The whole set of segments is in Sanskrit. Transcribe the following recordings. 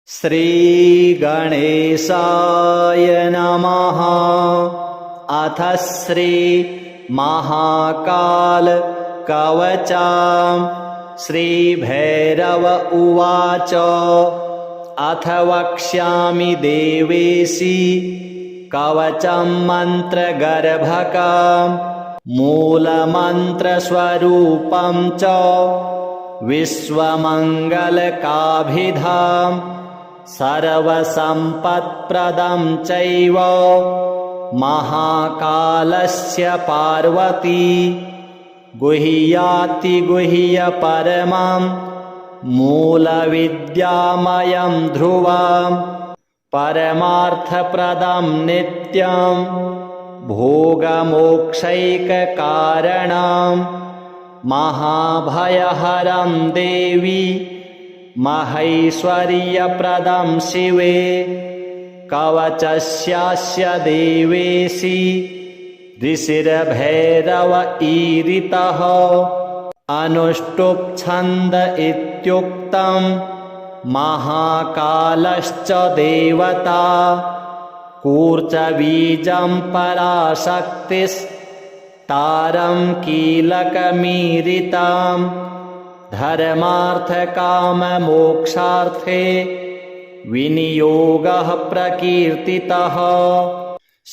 श्रीगणेशाय नमः। अथ श्री महाकाल कवचम्। श्रीभैरव उवाच। अथ वक्ष्यामि देवेशी कवचं मन्त्रगर्भकम् मूलमन्त्रस्वरूपं च विश्वमङ्गलकाभिधाम् सर्वसम्पत्प्रदं चैव महाकालस्य पार्वती गुह्यातिगुह्यपरमं मूलविद्यामयं ध्रुवं परमार्थप्रदं नित्यं भोगमोक्षैककारणं महाभयहरं देवी महैश्वर्यप्रदं शिवे कवचस्यास्य देवेशी ऋषिर्भैरव ईरितः अनुष्टुप् छन्द इत्युक्तं महाकालश्च देवता कूर्चबीजं पराशक्तिस्तारं कीलकमीरितां धर्मार्थकाममोक्षार्थे विनियोगः प्रकीर्तितः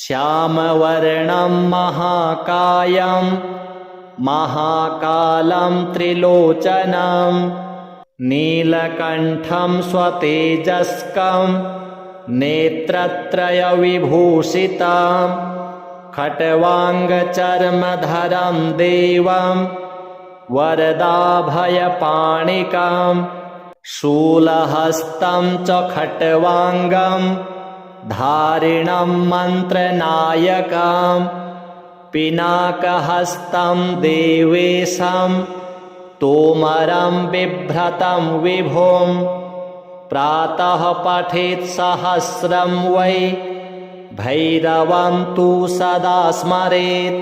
श्यामवर्णं महाकायं महाकालं त्रिलोचनं नीलकण्ठं स्वतेजस्कं नेत्रत्रयविभूषितं खट्वाङ्गचर्मधरं देवं वरदाभयपाणिकं शूलहस्तं च खट्वाङ्गं धारिणं मन्त्रनायकं पिनाकहस्तं देवेशं तोमरं बिभ्रतं विभुं प्रातः पठेत् सहस्रं वै भैरवं तु सदा स्मरेत्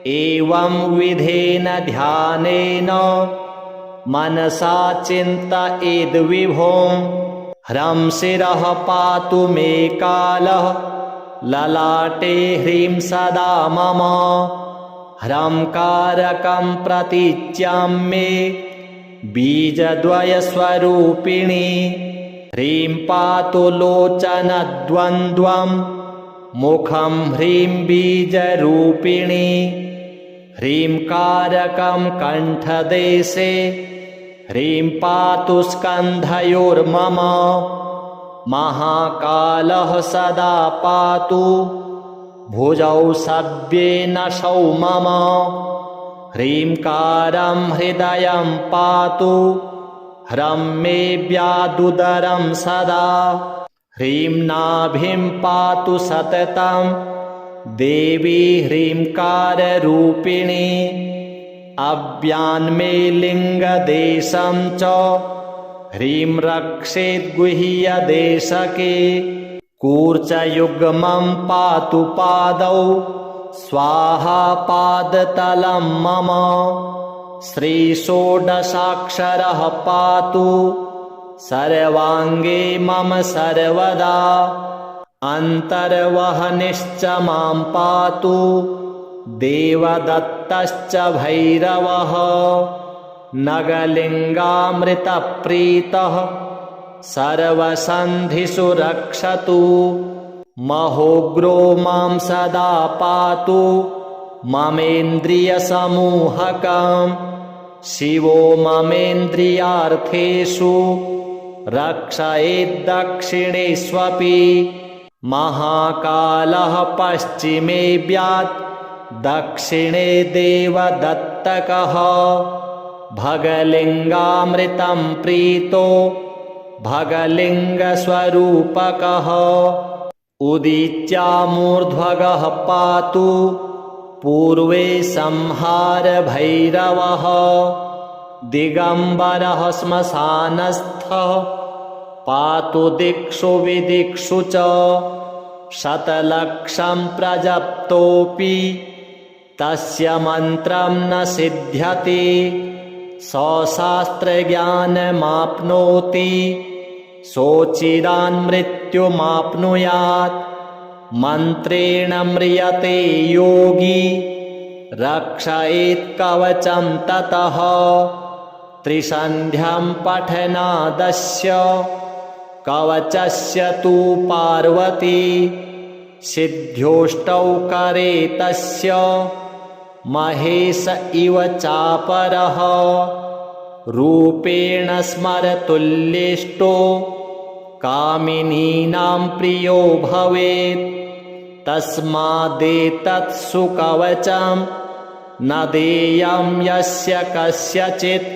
एवं विधेन ध्यानेन मनसा चिन्तयेद्विभुं ह्रं शिरः पातु मे कालः ललाटे ह्रीं सदा मम ह्रं कारकं प्रतीच्यां बीजद्वयस्वरूपिणी ह्रीं पातु लोचनद्वन्द्वं मुखं ह्रीं बीजरूपिणी ह्रीं कारकं कण्ठदेशे ह्रीं पातु स्कन्धयोर्मम महाकालः सदा पातु भुजौ सव्येनशौ मम ह्रींकारं हृदयं पातु ह्रं मे व्यादुदरं सदा ह्रीं नाभिं पातु सततं देवी ह्रींकाररूपिणी अव्यान्मे लिङ्गदेशं च ह्रीं रक्षेद्गुह्यदेशके कूर्चयुग्मं पातु पादौ स्वाहा पादतलं मम श्रीषोडशाक्षरः पातु सर्वाङ्गे मम सर्वदा अन्तर्वहनिश्च मां पातु देवदत्तश्च भैरवः नगलिङ्गामृतप्रीतः सर्वसन्धिषु रक्षतु महोग्रो मां सदा पातु ममेन्द्रियसमूहकं शिवो ममेन्द्रियार्थेषु रक्षयेद्दक्षिणेष्वपि महाकालः पश्चिमे व्यात् दक्षिणे देवदत्तकः भगलिङ्गामृतं प्रीतो भगलिङ्गस्वरूपकः उदीच्यामूर्ध्वगः पातु पूर्वे संहारभैरवः दिगम्बरः श्मशानस्थः पातु दिक्षु विदिक्षु च शतलक्षं प्रजप्तोऽपि तस्य मन्त्रं न सिद्ध्यति सशास्त्रज्ञानमाप्नोति सोचिरान्मृत्युमाप्नुयात् मन्त्रेण म्रियते योगी रक्षयेत् कवचं ततः त्रिसन्ध्यां पठनादस्य कवचस्य तु पार्वती सिद्ध्योष्टौ करे तस्य महेश इव चापरः रूपेण स्मरतुल्येष्टो कामिनीनां प्रियो भवेत् तस्मादेतत् सुकवचं न देयं यस्य कस्यचित्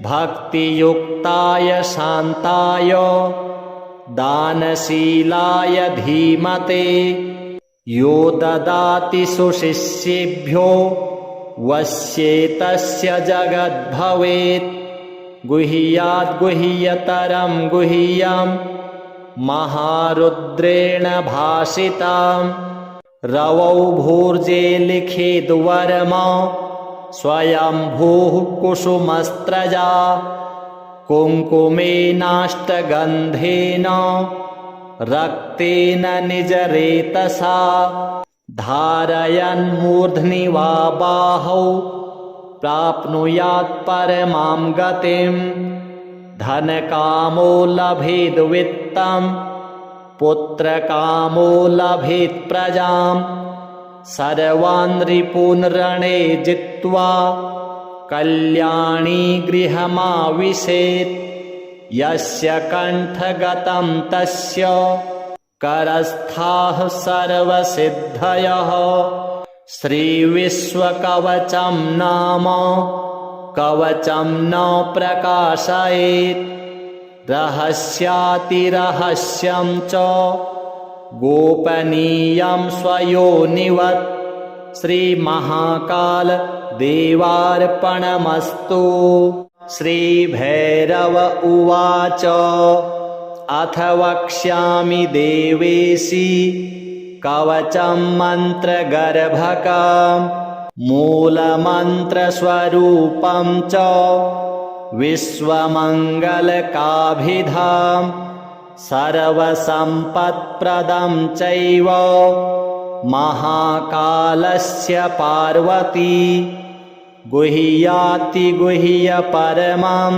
भक्तियुक्ताय शान्ताय दानशीलाय धीमते यो ददाति सुशिष्येभ्यो वश्येतस्य जगद्भवेत् गुह्याद् गुह्यतरं गुह्यं महारुद्रेण भाषिताम् रवौ भूर्जे लिखिद्वर्मा स्वयंभूः कुसुमस्त्रजा कुङ्कुमेनाष्टगन्धेन रक्तेन निजरेतसा धारयन् मूर्ध्नि वा बाहौ प्राप्नुयात् परमां गतिं धनकामो लभेद् वित्तं पुत्रकामो लभेत् प्रजां सर्वान् रिपून् रणे जित्वा कल्याणी गृहमाविशेत् यस्य कण्ठगतं तस्य करस्थाः सर्वसिद्धयः श्रीविश्वकवचं नाम कवचं न प्रकाशयेत् रहस्यातिरहस्यं च गोपनीयं स्वयोनिवत् श्रीमहाकाल देवार्पणमस्तु। श्रीभैरव उवाच अथ वक्ष्यामि देवेशी कवचं मन्त्रगर्भकं मूलमन्त्रस्वरूपं च विश्वमङ्गलकाभिधां सर्वसम्पत्प्रदं चैव महाकालस्य पार्वती गुह्यातिगुह्यपरमं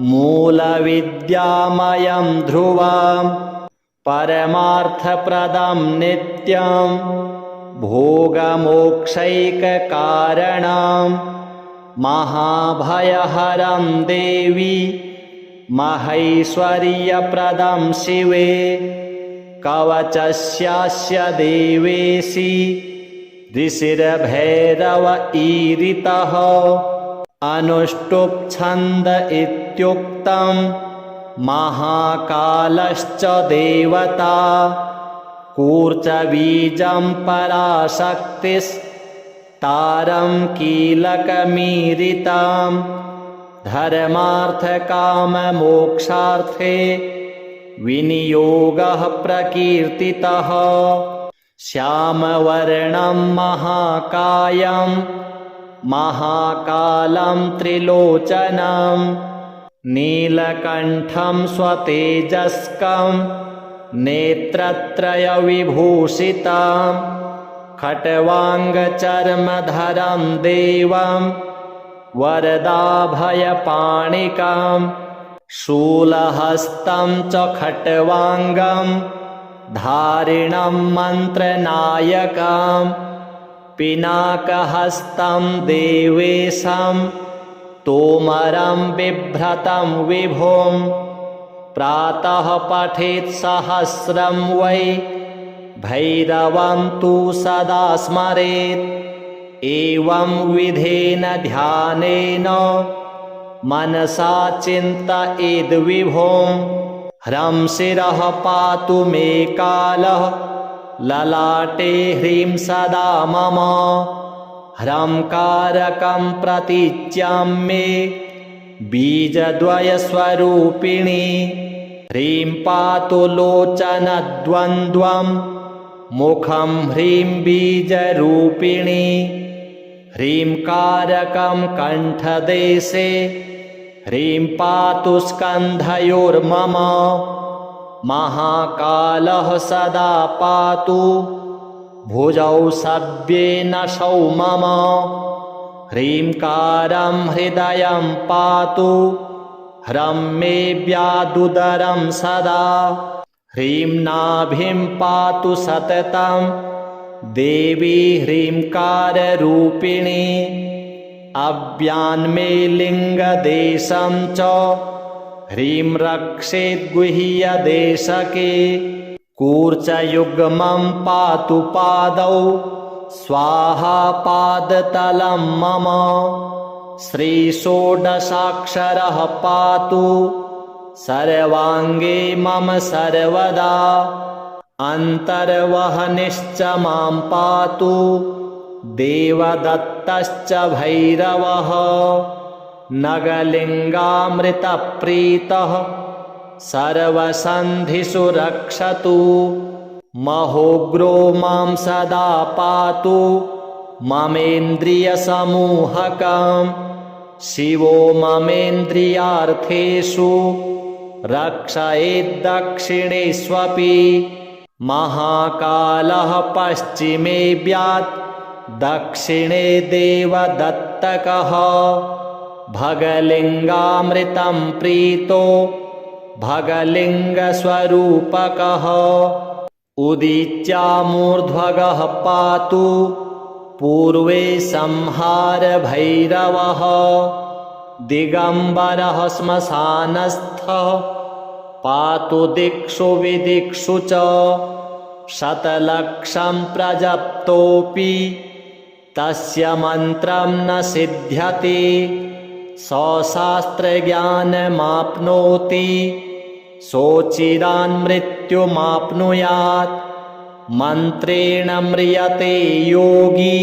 मूलविद्यामयं ध्रुवं परमार्थप्रदं नित्यं भोगमोक्षैककारणं महाभयहरं देवी महैश्वर्यप्रदं शिवे कवचस्यास्य देवेशी ऋषिर्भैरव ईरितः अनुष्टुप् छन्द इत्युक्तं महाकालश्च देवता कूर्चबीजं पराशक्तिस्तारं कीलकमीरितां धर्मार्थकाममोक्षार्थे विनियोगः प्रकीर्तितः श्यामवर्णं महाकायं महाकालं त्रिलोचनं नीलकण्ठं स्वतेजस्कं नेत्रत्रयविभूषितं खट्वाङ्गचर्मधरं देवं वरदाभयपाणिकं शूलहस्तं च खट्वाङ्गं धारिणं मन्त्रनायकं पिनाकहस्तं देवेशं तोमरं बिभ्रतं विभुं प्रातः पठेत् सहस्रं वै भैरवं तु सदा स्मरेत् एवं विधेन ध्यानेन मनसा चिन्तयेद् विभुं ह्रं शिरः पातु मे कालः ललाटे ह्रीं सदा मम ह्रंकारकं प्रतीच्यां मे बीजद्वयस्वरूपिणी ह्रीं पातु लोचनद्वन्द्वं मुखं ह्रीं बीजरूपिणी ह्रीं कारकं कण्ठदेशे ह्रीं पातु स्कन्धयोर्मम महाकालः सदा पातु भुजौ सव्येन शौ मम ह्रींकारं हृदयं पातु ह्रं मे व्यादुदरं सदा ह्रीं नाभिं पातु सततं देवी ह्रींकाररूपिणी अव्यान्मे लिङ्गदेशं च ह्रीं रक्षेद्गुह्यदेशके कूर्चयुग्मं पातु पादौ स्वाहा पादतलं मम श्रीषोडशाक्षरः पातु सर्वाङ्गे मम सर्वदा अन्तर्वहनिश्च मां पातु देवदत्तश्च भैरवः नगलिङ्गामृतप्रीतः सर्वसन्धिषु रक्षतु महोग्रो मां सदा पातु ममेन्द्रियसमूहकं शिवो ममेन्द्रियार्थेषु रक्षयेद्दक्षिणेष्वपि महाकालः पश्चिमे व्यात् दक्षिणे देवदत्तकः भगलिङ्गामृतं प्रीतो भगलिङ्गस्वरूपकः उदीच्यामूर्ध्वगः पातु पूर्वे संहारभैरवः दिगम्बरः श्मशानस्थः पातु दिक्षु विदिक्षु च शतलक्षं प्रजप्तोऽपि तस्य मन्त्रं न सिद्ध्यति सशास्त्रज्ञानमाप्नोति सोचिरान्मृत्युमाप्नुयात् मन्त्रेण म्रियते योगी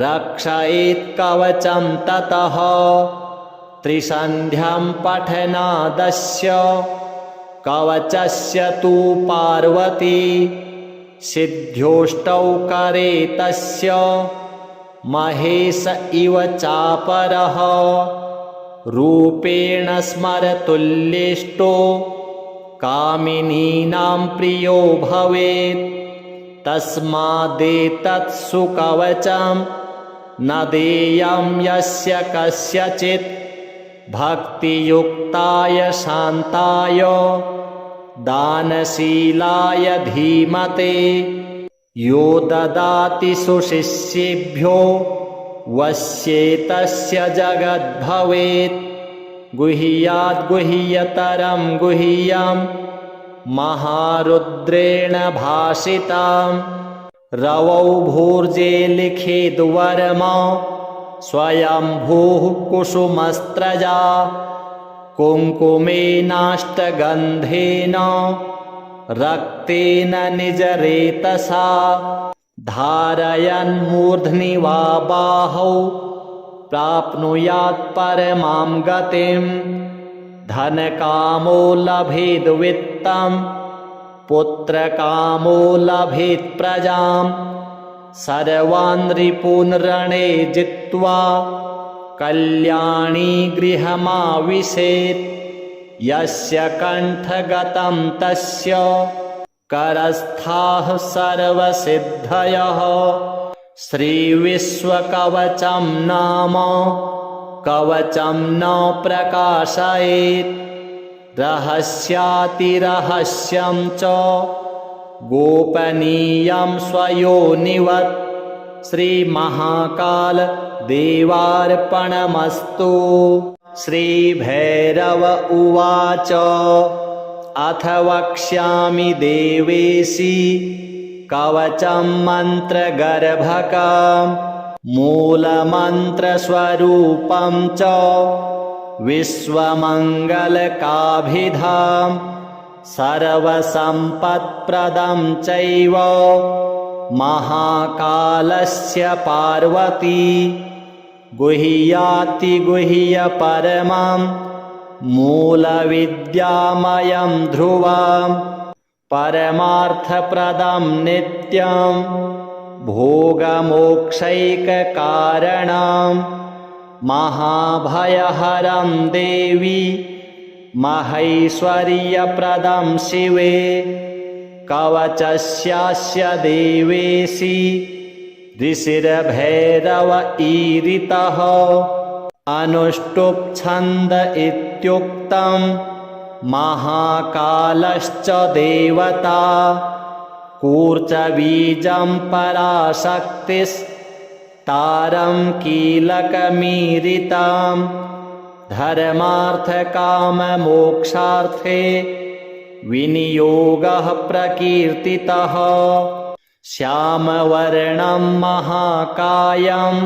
रक्षयेत् कवचं ततः त्रिसन्ध्यं पठनादस्य कवचस्य तु पार्वती सिद्ध्योष्टौ करे तस्य महेश इव चापरः रूपेण स्मरतुल्येष्टो कामिनीनां प्रियो भवेत् तस्मादेतत्सु कवचं न देयं यस्य कस्यचित् भक्तियुक्ताय शान्ताय दानशीलाय धीमते यो ददाति सुशिष्येभ्यो वश्येतस्य जगद्भवेत् गुह्याद् गुह्यतरं गुह्यं महारुद्रेण भाषितं रवौ भूर्जे लिखेद्वर्मा स्वयंभूः कुसुमस्त्रजा कुङ्कुमेनाष्टगन्धेन रक्तेन निजरेतसा धारयन्मूर्ध्नि वा बाहौ प्राप्नुयात् परमां गतिं धनकामो लभेद् वित्तं पुत्रकामो लभेत् प्रजां सर्वान् रिपून् रणे जित्वा कल्याणी गृहमाविशेत् यस्य कण्ठगतं तस्य करस्थाः सर्वसिद्धयः श्रीविश्वकवचं नाम कवचं न प्रकाशयेत् रहस्यातिरहस्यं च गोपनीयं स्वयोनिवत् श्रीमहाकाल देवार्पणमस्तु। श्रीभैरव उवाच अथ वक्ष्यामि देवेशि कवचं मन्त्रगर्भकं मूलमन्त्रस्वरूपं च विश्वमङ्गलकाभिधां सर्वसम्पत्प्रदं चैव महाकालस्य पार्वती गुह्यातिगुह्यपरमं मूलविद्यामयं ध्रुवं परमार्थप्रदं नित्यं भोगमोक्षैककारणं महाभयहरं देवी महैश्वर्यप्रदं शिवे कवचस्यास्य देवेशी ऋषिर्भैरव ईरितः अनुष्टुप् छन्द इत्युक्तं महाकालश्च देवता कूर्चबीजं पराशक्तिस्तारं कीलकमीरितां धर्मार्थकाममोक्षार्थे विनियोगः प्रकीर्तितः श्यामवर्णं महाकायं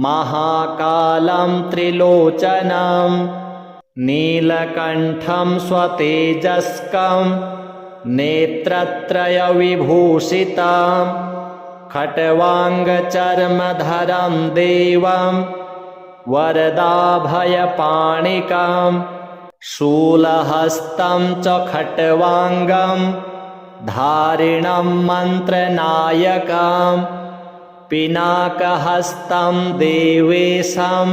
महाकालं त्रिलोचनं नीलकण्ठं स्वतेजस्कं नेत्रत्रयविभूषितं खट्वाङ्गचर्मधरं देवं वरदाभयपाणिकं शूलहस्तं च खट्वाङ्गं धारिणं मन्त्रनायकं पिनाकहस्तं देवेशं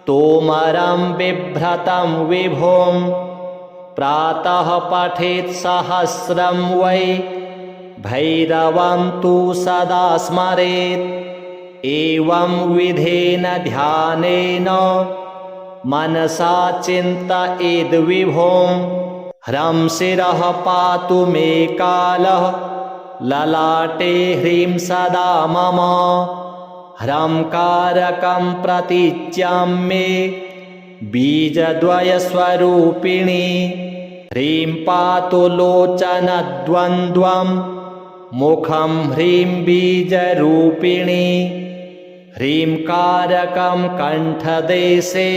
तोमरं बिभ्रतं विभुं प्रातः पठेत् सहस्रं वै भैरवं तु सदा स्मरेत् एवं विधेन ध्यानेन मनसा चिन्तयेद् विभुं ह्रं शिरः पातु मे कालः ललाटे ह्रीं सदा मम ह्रं कारकं प्रतीच्याम्ये बीजद्वयस्वरूपिणी ह्रीं पातु लोचनद्वन्द्वं मुखं ह्रीं बीजरूपिणी ह्रीं कारकं कण्ठदेशे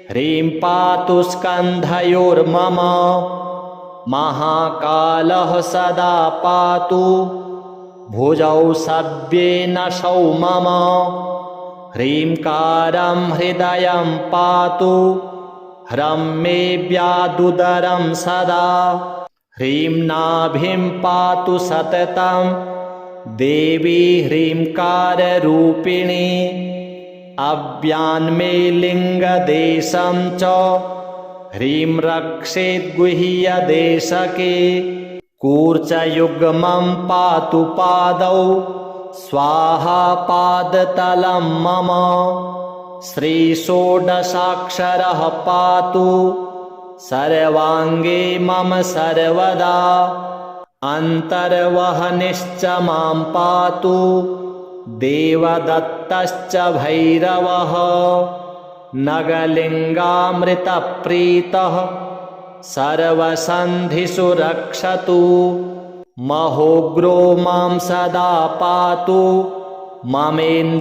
ह्रीं पातु स्कन्धयोर्मम महाकालः सदा पातु भुजौ सव्येन शौ मम ह्रींकारं हृदयं पातु ह्रं मे व्यादुदरं सदा ह्रीं नाभिं पातु सततं देवी ह्रींकाररूपिणी अव्यान्मे लिङ्गदेशं च ह्रीं रक्षेद्गुह्यदेशके कूर्चयुग्मं पातु पादौ स्वाहा पादतलं मम श्रीषोडशाक्षरः पातु सर्वाङ्गे मम सर्वदा अन्तर्वहनिश्च मां पातु देवदत्तश्च भैरवः नगलिङ्गामृतप्रीतः सर्वसन्धिषु रक्षतु महोग्रो मां सदा पातु ममेन्द्रियसमूहकं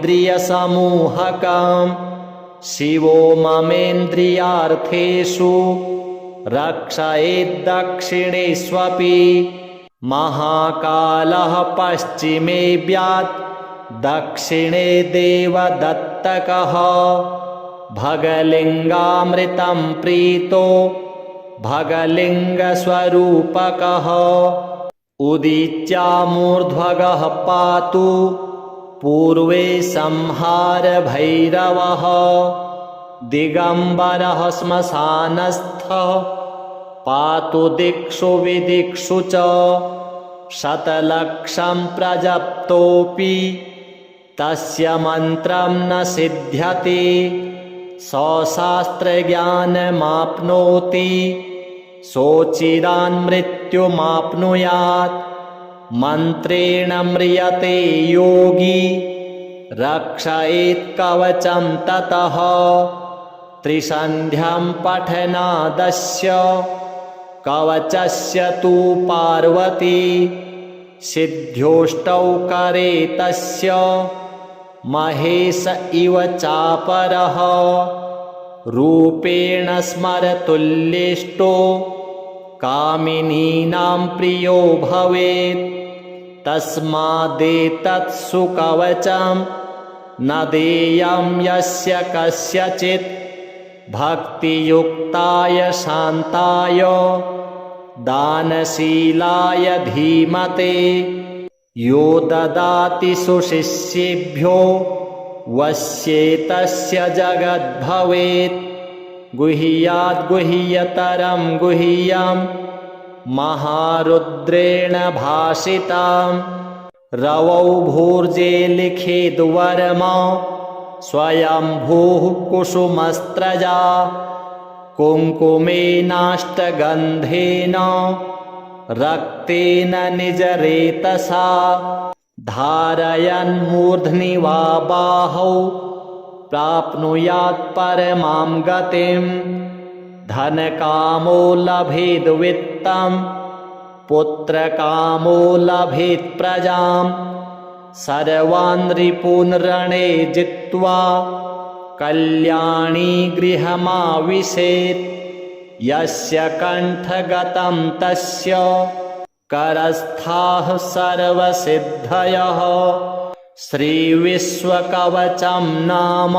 शिवो ममेन्द्रियार्थेषु रक्षयेद्दक्षिणेष्वपि महाकालः पश्चिमे व्यात् दक्षिणे देवदत्तकः भगलिङ्गामृतं प्रीतो भगलिङ्गस्वरूपकः उदीच्यामूर्ध्वगः पातु पूर्वे संहारभैरवः दिगम्बरः श्मशानस्थः पातु दिक्षु विदिक्षु च शतलक्षं प्रजप्तोऽपि तस्य मन्त्रं न सिद्ध्यति सशास्त्रज्ञानमाप्नोति सोचिरान् मृत्युमाप्नुयात् मन्त्रेण म्रियते योगी रक्षयेत् कवचं ततः त्रिसन्ध्यं पठनादस्य कवचस्य तु पार्वती सिद्ध्योष्टौ करे तस्य महेश इव चापरः रूपेण स्मरतुल्येष्टो कामिनीनां प्रियो भवेत् तस्मादेतत् सुकवचं न देयं यस्य कस्यचित् भक्तियुक्ताय शान्ताय दानशीलाय धीमते यो ददाति सुशिष्येभ्यो वश्येतस्य जगद्भवेत् गुह्याद् गुह्यतरं गुह्यं महारुद्रेण भाषिताम् रवौ भूर्जे लिखिद्वर्मा स्वयंभूः कुसुमस्त्रजा कुङ्कुमेनाष्टगन्धेन रक्तेन निजरेतसा धारयन् मूर्ध्नि वा बाहौ प्राप्नुयात् परमां गतिम् धनकामो लभेद् वित्तं पुत्रकामो लभेत् प्रजां सर्वान् रिपून् रणे जित्वा कल्याणी गृहमाविशेत् यस्य कण्ठगतं तस्य करस्थाः सर्वसिद्धयः श्रीविश्वकवचं नाम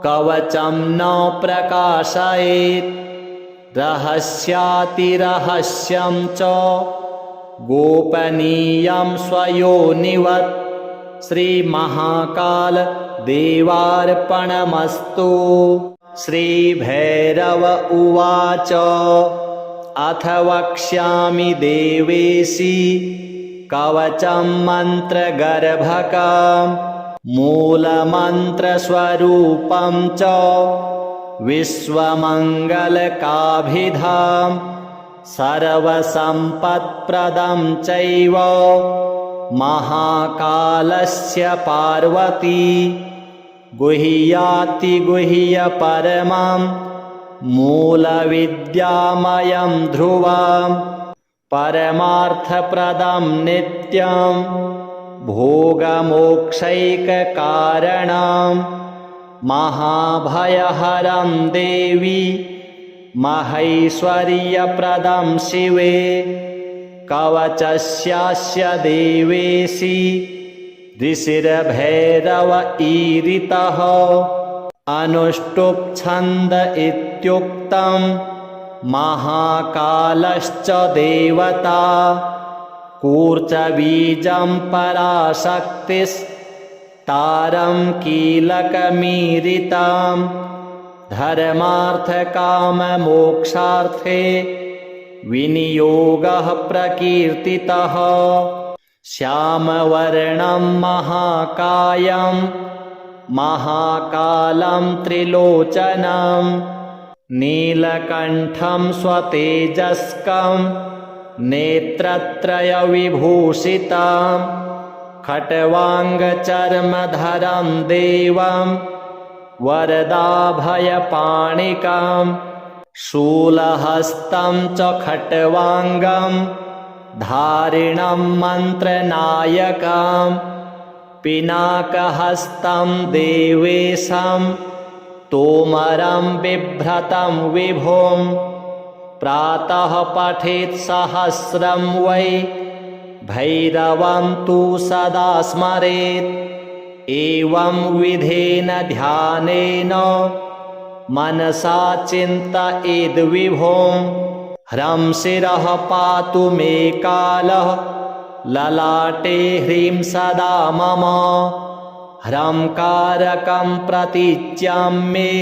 कवचं न प्रकाशयेत् रहस्यातिरहस्यं च गोपनीयं स्वयोनिवत् श्रीमहाकाल देवार्पणमस्तु। श्रीभैरव उवाच अथ वक्ष्यामि देवेशी कवचं मन्त्रगर्भकम् मूलमन्त्रस्वरूपं च विश्वमङ्गलकाभिधाम् सर्वसम्पत्प्रदं चैव महाकालस्य पार्वती गुह्यातिगुह्यपरमं मूलविद्यामयं ध्रुवं परमार्थप्रदं नित्यं भोगमोक्षैककारणं महाभयहरं देवी महैश्वर्यप्रदं शिवे कवचस्यास्य देवेशी ऋषिर्भैरव ईरितः अनुष्टुप् छन्द इत्युक्तं महाकालश्च देवता कूर्चबीजं पराशक्तिस्तारं कीलकमीरितं धर्मार्थकाममोक्षार्थे विनियोगः प्रकीर्तितः श्यामवर्णं महाकायं महाकालं त्रिलोचनं नीलकण्ठं स्वतेजस्कं नेत्रत्रयविभूषितं खट्वाङ्गचर्मधरं देवं वरदाभयपाणिकं शूलहस्तं च खट्वाङ्गं धारिणं मन्त्रनायकं पिनाकहस्तं देवेशं तोमरं बिभ्रतं विभुं प्रातः पठेत् सहस्रं वै भैरवं तु सदा स्मरेत् एवं विधेन ध्यानेन मनसा चिन्तयेद्विभुं ह्रं शिरः पातु मे कालः ललाटे ह्रीं सदा मम ह्रं कारकं प्रतीच्यां मे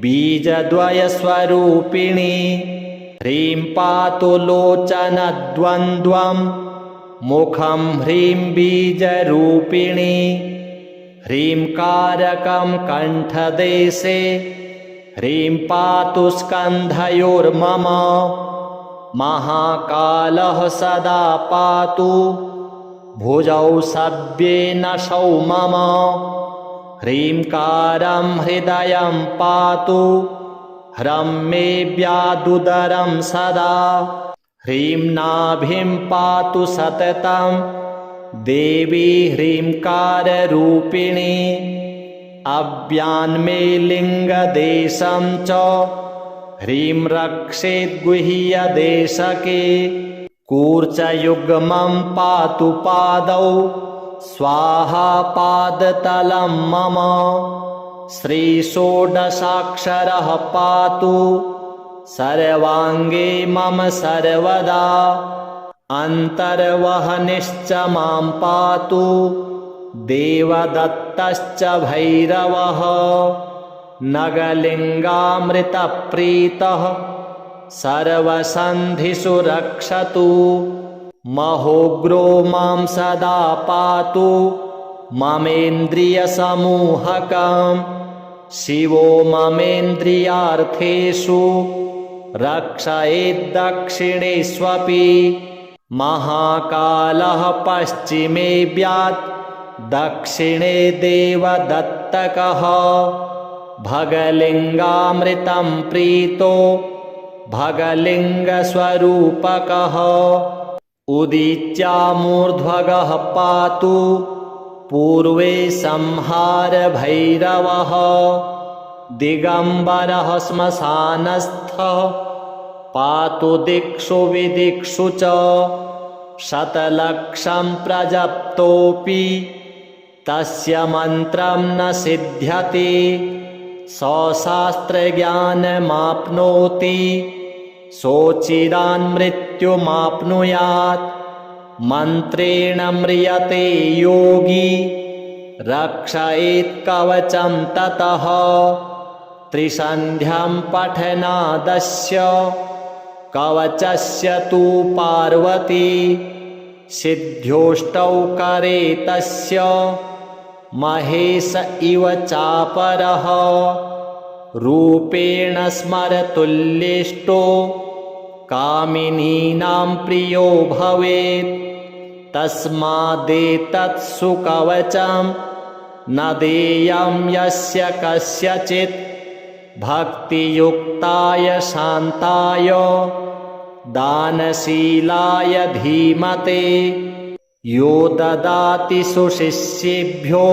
बीजद्वयस्वरूपिणी ह्रीं पातु लोचनद्वन्द्वं मुखं ह्रीं बीजरूपिणी ह्रीं कारकं कण्ठदेशे ह्रीं पातु स्कन्धयोर्मम महाकालः सदा पातु भुजौ सव्येनशौ मम ह्रींकारं हृदयं पातु ह्रं मे व्यादुदरं सदा ह्रीं नाभिं पातु सततं देवी ह्रींकाररूपिणी अव्यान्मे लिङ्गदेशं च ह्रीं रक्षेद्गुह्यदेशके कूर्चयुग्मं पातु पादौ स्वाहा पादतलं मम श्रीषोडशाक्षरः पातु सर्वाङ्गे मम सर्वदा अन्तर्वहनिश्च मां पातु देवदत्तश्च भैरवः नगलिङ्गामृतप्रीतः सर्वसन्धिषु रक्षतु महोग्रो मां सदा पातु ममेन्द्रियसमूहकम् शिवो ममेन्द्रियार्थेषु रक्षयेद्दक्षिणेष्वपि महाकालः पश्चिमे व्यात् दक्षिणे देवदत्तकः भगलिङ्गामृतं प्रीतो भगलिङ्गस्वरूपकः उदीच्यामूर्ध्वगः पातु पूर्वे संहारभैरवः दिगम्बरः श्मशानस्थः पातु दिक्षु विदिक्षु च शतलक्षं प्रजप्तोऽपि तस्य मन्त्रं न सिद्ध्यति सशास्त्रज्ञानमाप्नोति सोचिरान् मृत्युमाप्नुयात् मन्त्रेण म्रियते योगी रक्षयेत् कवचं ततः त्रिसन्ध्यं पठनादस्य कवचस्य तु पार्वती सिद्ध्योष्टौ करे तस्य महेश इव चापरः रूपेण स्मरतुल्येष्टो कामिनीनां प्रियो भवेत् तस्मादेतत् सुकवचं न देयं यस्य कस्यचित् भक्तियुक्ताय शान्ताय दानशीलाय धीमते यो ददाति सुशिष्येभ्यो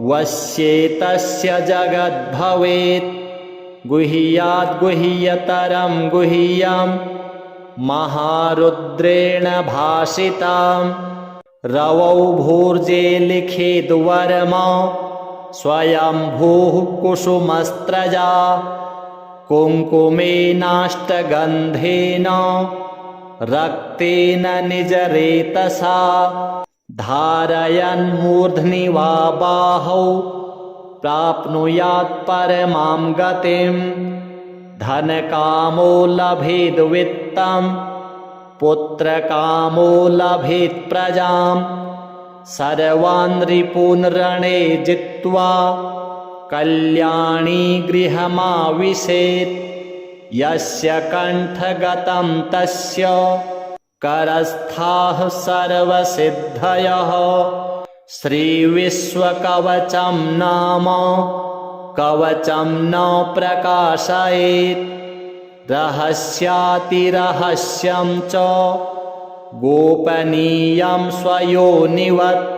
वश्येतस्य जगद्भवेत् गुह्याद् गुह्यतरं गुह्यं महारुद्रेण भाषितं रवौ भूर्जे लिखेद्वर्मा स्वयंभूः कुसुमस्त्रजा कुङ्कुमेनाष्टगन्धेन रक्तेन निजरेतसा धारयन्मूर्ध्नि वा बाहौ प्राप्नुयात् परमां गतिं धनकामो लभेद् वित्तं पुत्रकामो लभेत् प्रजां सर्वान् रिपून् रणे जित्वा कल्याणी गृहमाविशेत् यस्य कण्ठगतं तस्य करस्थाः सर्वसिद्धयः श्रीविश्वकवचं नाम कवचं न प्रकाशयेत् रहस्यातिरहस्यं च गोपनीयं स्वयोनिवत्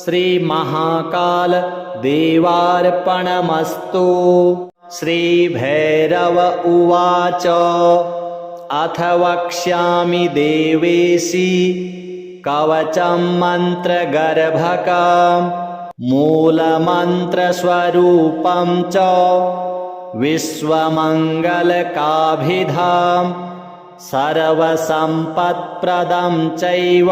श्रीमहाकाल देवार्पणमस्तु। श्रीभैरव उवाच अथ वक्ष्यामि देवेशी कवचं मन्त्रगर्भकं मूलमन्त्रस्वरूपं च विश्वमङ्गलकाभिधां सर्वसम्पत्प्रदं चैव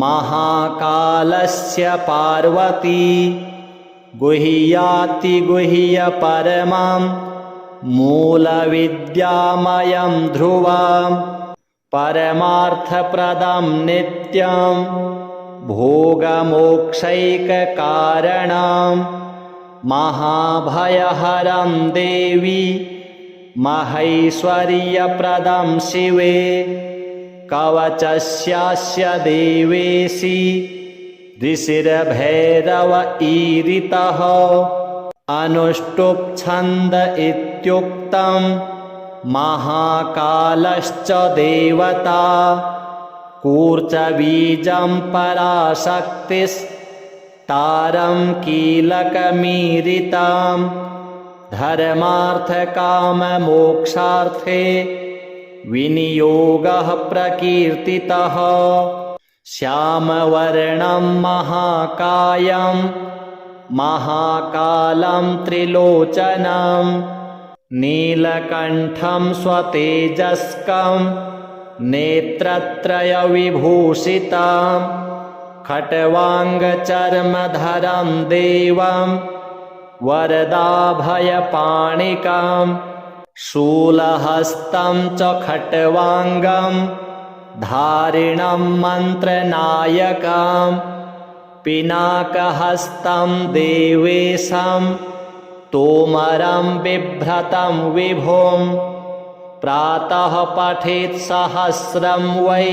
महाकालस्य पार्वती गुह्यातिगुह्यपरमं मूलविद्यामयं ध्रुवं परमार्थप्रदं नित्यं भोगमोक्षैककारणं महाभयहरं देवी महैश्वर्यप्रदं शिवे कवचस्यास्य देवेशी ऋषिर्भैरव ईरितः अनुष्टुप् छन्द इत्युक्तं महाकालश्च देवता कूर्चबीजं पराशक्तिस्तारं कीलकमीरितं धर्मार्थकाममोक्षार्थे विनियोगः प्रकीर्तितः श्यामवर्णं महाकायं महाकालं त्रिलोचनं नीलकण्ठं स्वतेजस्कं नेत्रत्रयविभूषितं खट्वाङ्गचर्मधरं देवं वरदाभयपाणिकं शूलहस्तं च खट्वाङ्गं धारिणं मन्त्रनायकं पिनाकहस्तं देवेशं तोमरं बिभ्रतं विभुं प्रातः पठेत् सहस्रं वै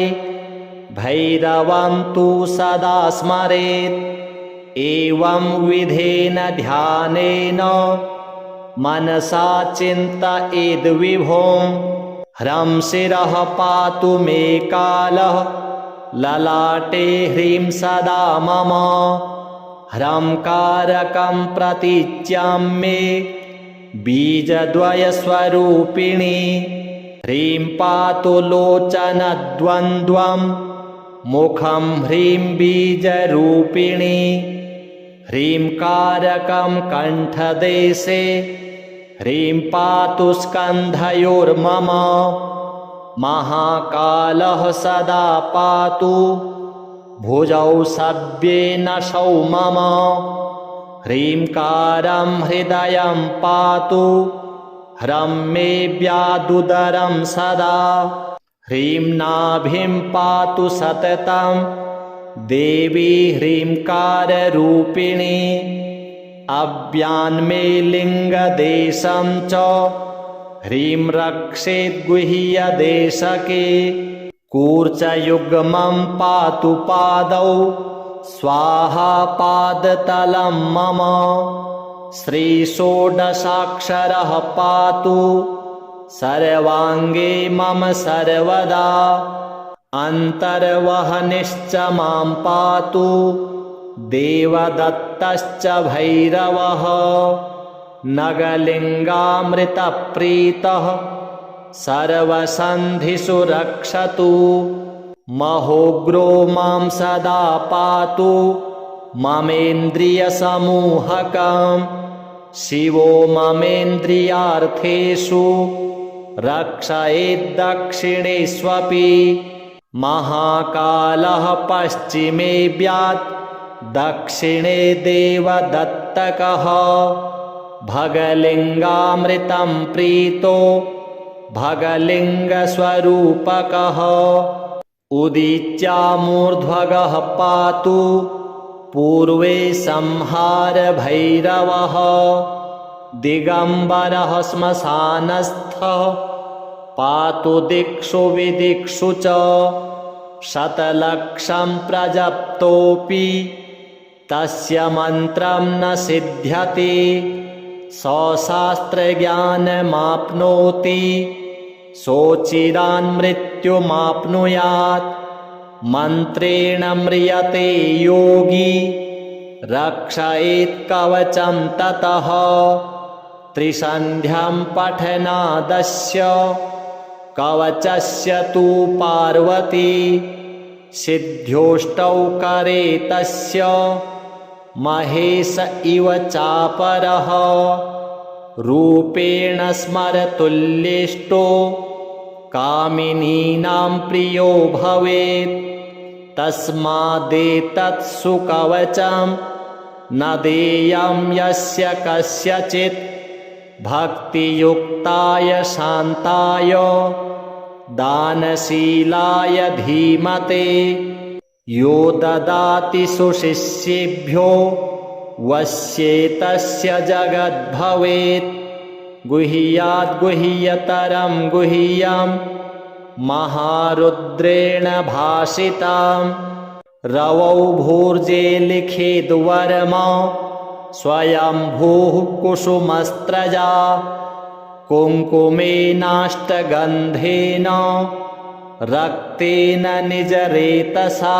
भैरवं तु सदा स्मरेत् एवं विधेन ध्यानेन मनसा चिन्तयेद् विभुं ह्रं शिरः पातु मे कालः ललाटे ह्रीं सदा मम ह्रं कारकं प्रतीच्यां मे बीजद्वयस्वरूपिणी ह्रीं पातु लोचनद्वन्द्वं मुखं ह्रीं बीजरूपिणी ह्रीं कारकं कण्ठदेशे ह्रीं पातु स्कन्धयोर्मम महाकालः सदा पातु भुजौ सव्येनशौ मम ह्रींकारं हृदयं पातु ह्रं मे व्यादुदरं सदा ह्रीं नाभिं पातु सततं देवी ह्रींकाररूपिणी अव्यान्मे लिङ्गदेशं च ह्रीं रक्षेद्गुह्यदेशके कूर्चयुग्मं पातु पादौ स्वाहा पादतलं मम श्रीषोडशाक्षरः पातु सर्वाङ्गे मम सर्वदा अन्तर्वहनिश्च मां पातु देवदत्तश्च भैरवः नगलिङ्गामृतप्रीतः सर्वसन्धिषु रक्षतु महोग्रो मां सदा पातु ममेन्द्रियसमूहकं शिवो ममेन्द्रियार्थेषु रक्षयेद्दक्षिणेष्वपि महाकालः पश्चिमे व्यात् दक्षिणे देवदत्तकः भगलिङ्गामृतं प्रीतो भगलिङ्गस्वरूपकः उदीच्यामूर्ध्वगः पातु पूर्वे संहारभैरवः दिगम्बरः श्मशानस्थः पातु दिक्षु विदिक्षु च शतलक्षं प्रजप्तोऽपि तस्य मन्त्रं न सिद्ध्यति सशास्त्रज्ञानमाप्नोति सोचिरान् मृत्युमाप्नुयात् मन्त्रेण म्रियते योगी रक्षयेत् कवचं ततः त्रिसन्ध्यं पठनादस्य कवचस्य तु पार्वती सिद्ध्योष्टौ करे तस्य महेश इव चापरः रूपेण स्मरतुल्येष्टो कामिनीनां प्रियो भवेत् तस्मादेतत् सुकवचं न देयं यस्य कस्यचित् भक्तियुक्ताय शान्ताय दानशीलाय धीमते यो ददाति सुशिष्येभ्यो वश्येतस्य जगद्भवेत् गुह्याद् गुह्यतरं गुह्यं महारुद्रेण भाषितं रवौ भूर्जे लिखेद्वर्मा स्वयंभूः कुसुमस्त्रजा कुङ्कुमेनाष्टगन्धेन रक्तेन निजरेतसा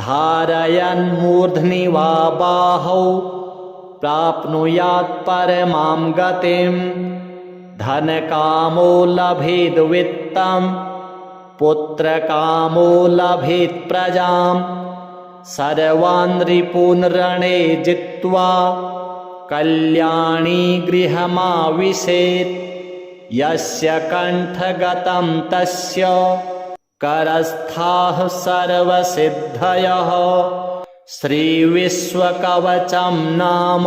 धारयन्मूर्ध्नि वा बाहौ प्राप्नुयात् परमां गतिं धनकामो लभेद् वित्तं पुत्रकामो लभेत् प्रजां सर्वान् रिपून् रणे जित्वा कल्याणी गृहमाविशेत् यस्य कण्ठगतं तस्य करस्थाः सर्वसिद्धयः श्रीविश्वकवचं नाम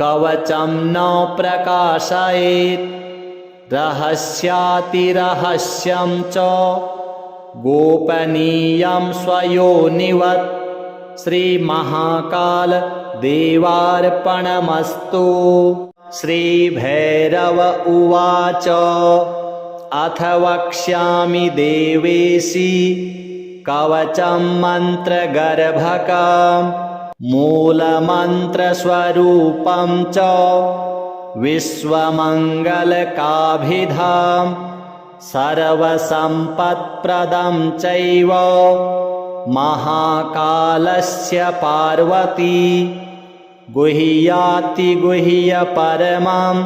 कवचं न प्रकाशयेत् रहस्यातिरहस्यं च गोपनीयं स्वयोनिवत् श्रीमहाकाल देवार्पणमस्तु। श्रीभैरव उवाच अथ वक्ष्यामि देवेशी कवचं मन्त्रगर्भकं मूलमन्त्रस्वरूपं च विश्वमङ्गलकाभिधां सर्वसम्पत्प्रदं चैव महाकालस्य पार्वती गुह्यातिगुह्यपरमं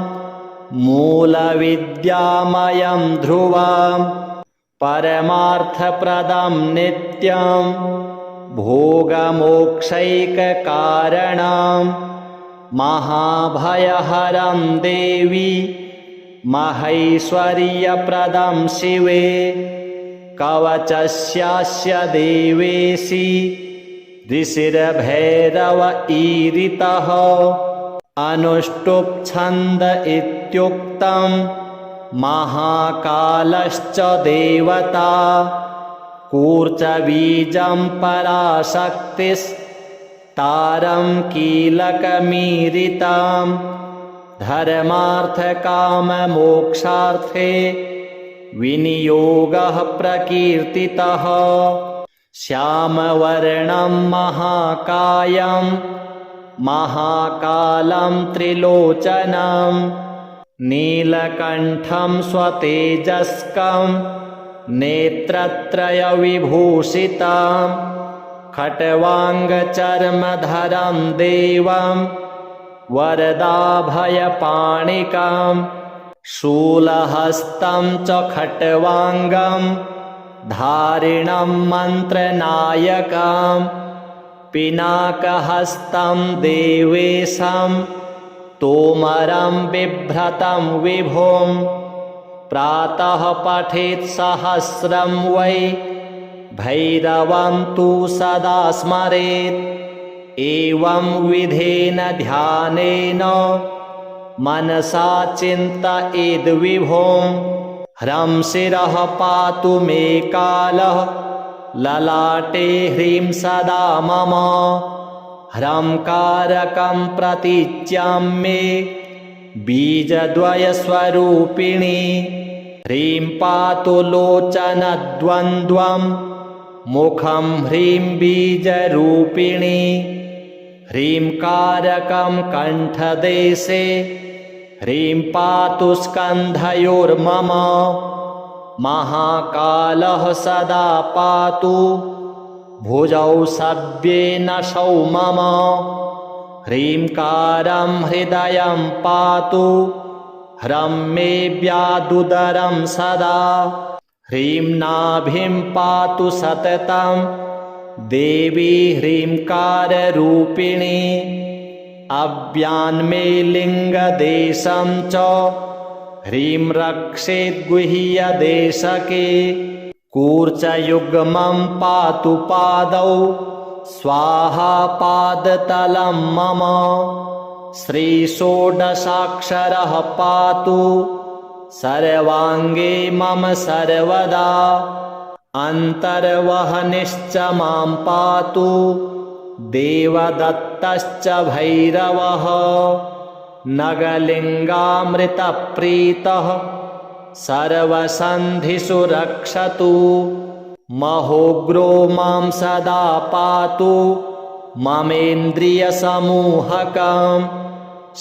मूलविद्यामयं ध्रुवं परमार्थप्रदं नित्यं भोगमोक्षैककारणं महाभयहरं देवी महैश्वर्यप्रदं शिवे कवचस्यास्य देवेशी ऋषिर्भैरव ईरितः अनुष्टुप् छन्द इत्युक्तं महाकालश्च देवता कूर्चबीजं पराशक्तिस्तारं कीलकमीरितं धर्मार्थकाममोक्षार्थे विनियोगः प्रकीर्तितः श्यामवर्णं महाकायं महाकालं त्रिलोचनं नीलकण्ठं स्वतेजस्कं नेत्रत्रयविभूषितं खट्वाङ्गचर्मधरं देवं वरदाभयपाणिकं शूलहस्तं च खट्वाङ्गं धारिणं मन्त्रनायकं पिनाकहस्तं देवेशं तोमरं बिभ्रतं विभुं प्रातः पठेत् सहस्रं वै भैरवं तु सदा स्मरेत् एवं विधेन ध्यानेन मनसा चिन्तयेद्विभुं ह्रं शिरः पातु मे कालः ललाटे ह्रीं सदा मम ह्रंकारकं प्रतीच्यां मे बीजद्वयस्वरूपिणी ह्रीं पातु लोचनद्वन्द्वं मुखं ह्रीं बीजरूपिणी ह्रींकारकं कण्ठदेशे ह्रीं पातु स्कन्धयोर्मम महाकालः सदा पातु भुजौ सव्येनशौ मम ह्रींकारं हृदयं पातु ह्रं मे व्यादुदरं सदा ह्रीं नाभिं पातु सततं देवी ह्रींकाररूपिणी अव्यान्मे लिङ्गदेशं च ह्रीं रक्षेद्गुह्यदेशके कूर्चयुग्मं पातु पादौ स्वाहा पादतलं मम श्रीषोडशाक्षरः पातु सर्वाङ्गे मम सर्वदा अन्तर्वहनिश्च मां पातु देवदत्तश्च भैरवः नगलिङ्गामृतप्रीतः सर्वसन्धिषु रक्षतु महोग्रो मां सदा पातु ममेन्द्रियसमूहकं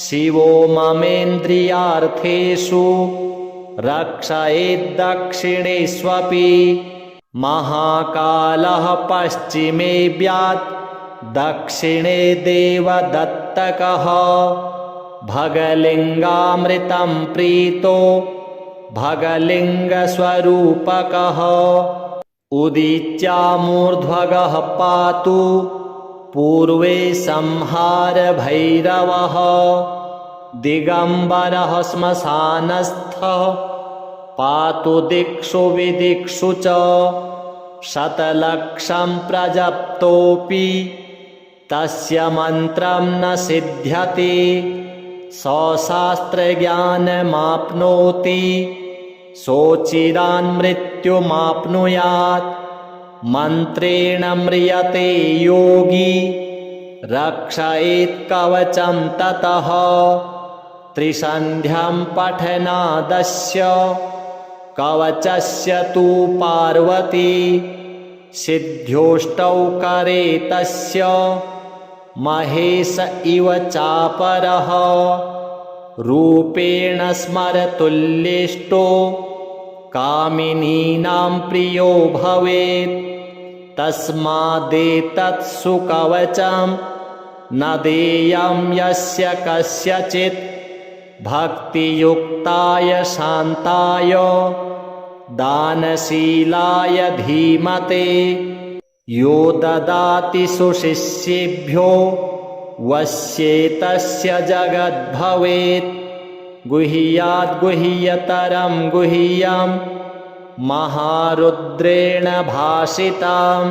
शिवो ममेन्द्रियार्थेषु रक्षयेद्दक्षिणेष्वपि महाकालः पश्चिमे व्यात् दक्षिणे देवदत्तकः भगलिङ्गामृतं प्रीतो भगलिङ्गस्वरूपकः उदीच्यामूर्ध्वगः पातु पूर्वे संहारभैरवः दिगम्बरः श्मशानस्थः पातु दिक्षु विदिक्षु च शतलक्षं प्रजप्तोऽपि तस्य मन्त्रं न सिद्ध्यति सशास्त्रज्ञानमाप्नोति सोचिरान् मृत्युमाप्नुयात् मन्त्रेण म्रियते योगी रक्षयेत् कवचं ततः त्रिसन्ध्यं पठनादस्य कवचस्य तु पार्वती सिद्ध्योष्टौ करे तस्य महेश इव चापरः रूपेण स्मरतुल्येष्टो कामिनीनां प्रियो भवेत् तस्मादेतत् सुकवचं न देयं यस्य कस्यचित् भक्तियुक्ताय शान्ताय दानशीलाय धीमते यो ददाति सुशिष्येभ्यो वश्येतस्य जगद्भवेत् गुह्याद् गुह्यतरं गुह्यं महारुद्रेण भाषितं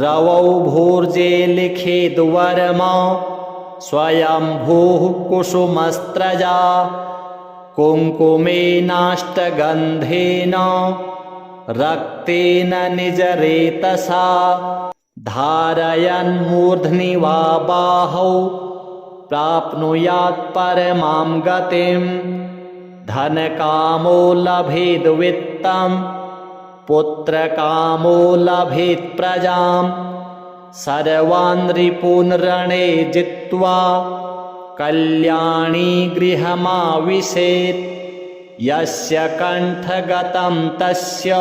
रवौ भूर्जे लिखिद्वर्मा स्वयंभूः कुसुमस्त्रजा कुङ्कुमेनाष्टगन्धेन रक्तेन निजरेतसा धारयन् मूर्ध्नि वा बाहौ प्राप्नुयात् परमां गतिं धनकामो लभेद् वित्तं पुत्रकामो लभेत् प्रजां सर्वान् रिपून् रणे जित्वा कल्याणी गृहमाविशेत् यस्य कण्ठगतं तस्य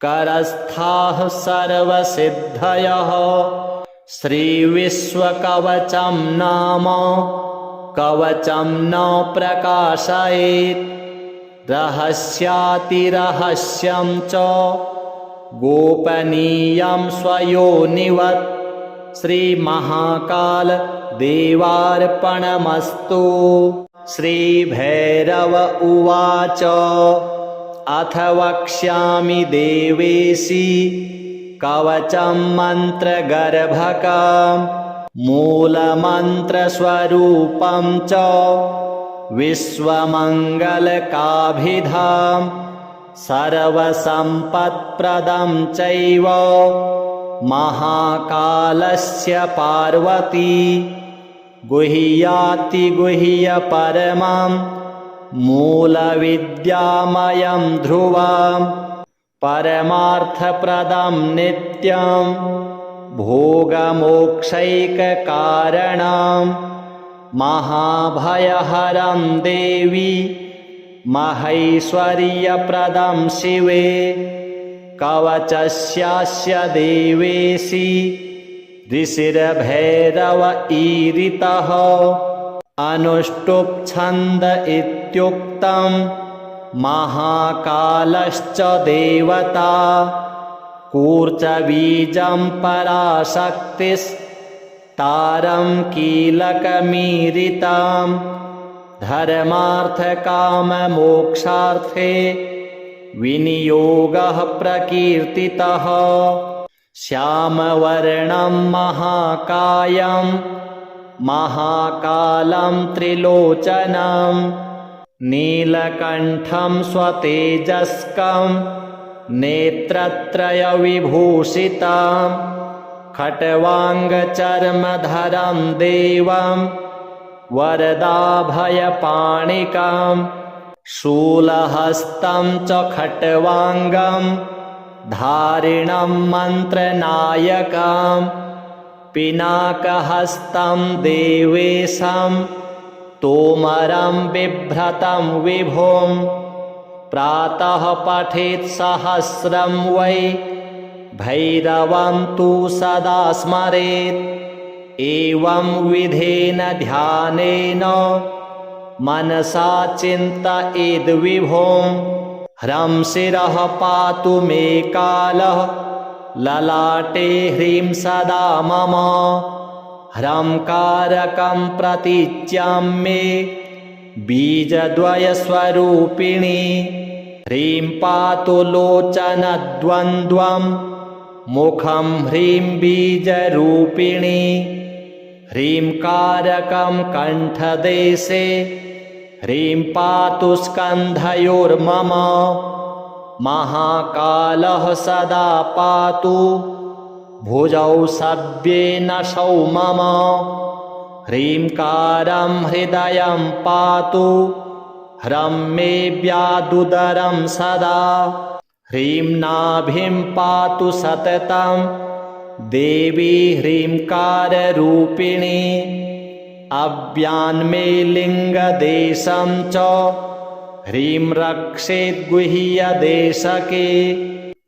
करस्थाः सर्वसिद्धयः श्रीविश्वकवचं नाम कवचं न प्रकाशयेत् रहस्यातिरहस्यं च गोपनीयं स्वयोनिवत् श्रीमहाकाल देवार्पणमस्तु। श्रीभैरव उवाच अथ वक्ष्यामि देवेशी कवचं मन्त्रगर्भकं मूलमन्त्रस्वरूपं च विश्वमङ्गलकाभिधां सर्वसम्पत्प्रदं चैव महाकालस्य पार्वती गुह्यातिगुह्यपरमं मूलविद्यामयं ध्रुवं परमार्थप्रदं नित्यं भोगमोक्षैककारणं महाभयहरं देवी महैश्वर्यप्रदं शिवे कवचस्यास्य देवेशी ऋषिर्भैरव ईरितः अनुष्टुप् छन्द इत्युक्तं महाकालश्च देवता कूर्चबीजं पराशक्तिस्तारं कीलकमीरितं धर्मार्थकाममोक्षार्थे विनियोगः प्रकीर्तितः श्यामवर्णं महाकायं महाकालं त्रिलोचनं नीलकण्ठं स्वतेजस्कं नेत्रत्रयविभूषितं खट्वाङ्गचर्मधरं देवं वरदाभयपाणिकं शूलहस्तं च खट्वाङ्गं धारिणं मन्त्रनायकं पिनाकहस्तं देवेशं तोमरं बिभ्रतं विभुं प्रातः पठेत् सहस्रं वै भैरवं तु सदा स्मरेत् एवं विधेन ध्यानेन मनसा चिन्तयेद्विभुं ह्रं शिरः पातु मे कालः ललाटे ह्रीं सदा मम ह्रं कारकं प्रतीच्यां मे बीजद्वयस्वरूपिणी ह्रीं पातु लोचनद्वन्द्वं मुखं ह्रीं बीजरूपिणी ह्रीं कारकं कण्ठदेशे ह्रीं पातु स्कन्धयोर्मम महाकालः सदा पातु भुजौ सव्येन शौ मम ह्रींकारं हृदयं पातु ह्रं मे व्यादुदरं सदा ह्रीं नाभिं पातु सततं देवी ह्रींकाररूपिणी अव्यान्मे लिङ्गदेशं च ह्रीं रक्षेद्गुह्यदेशके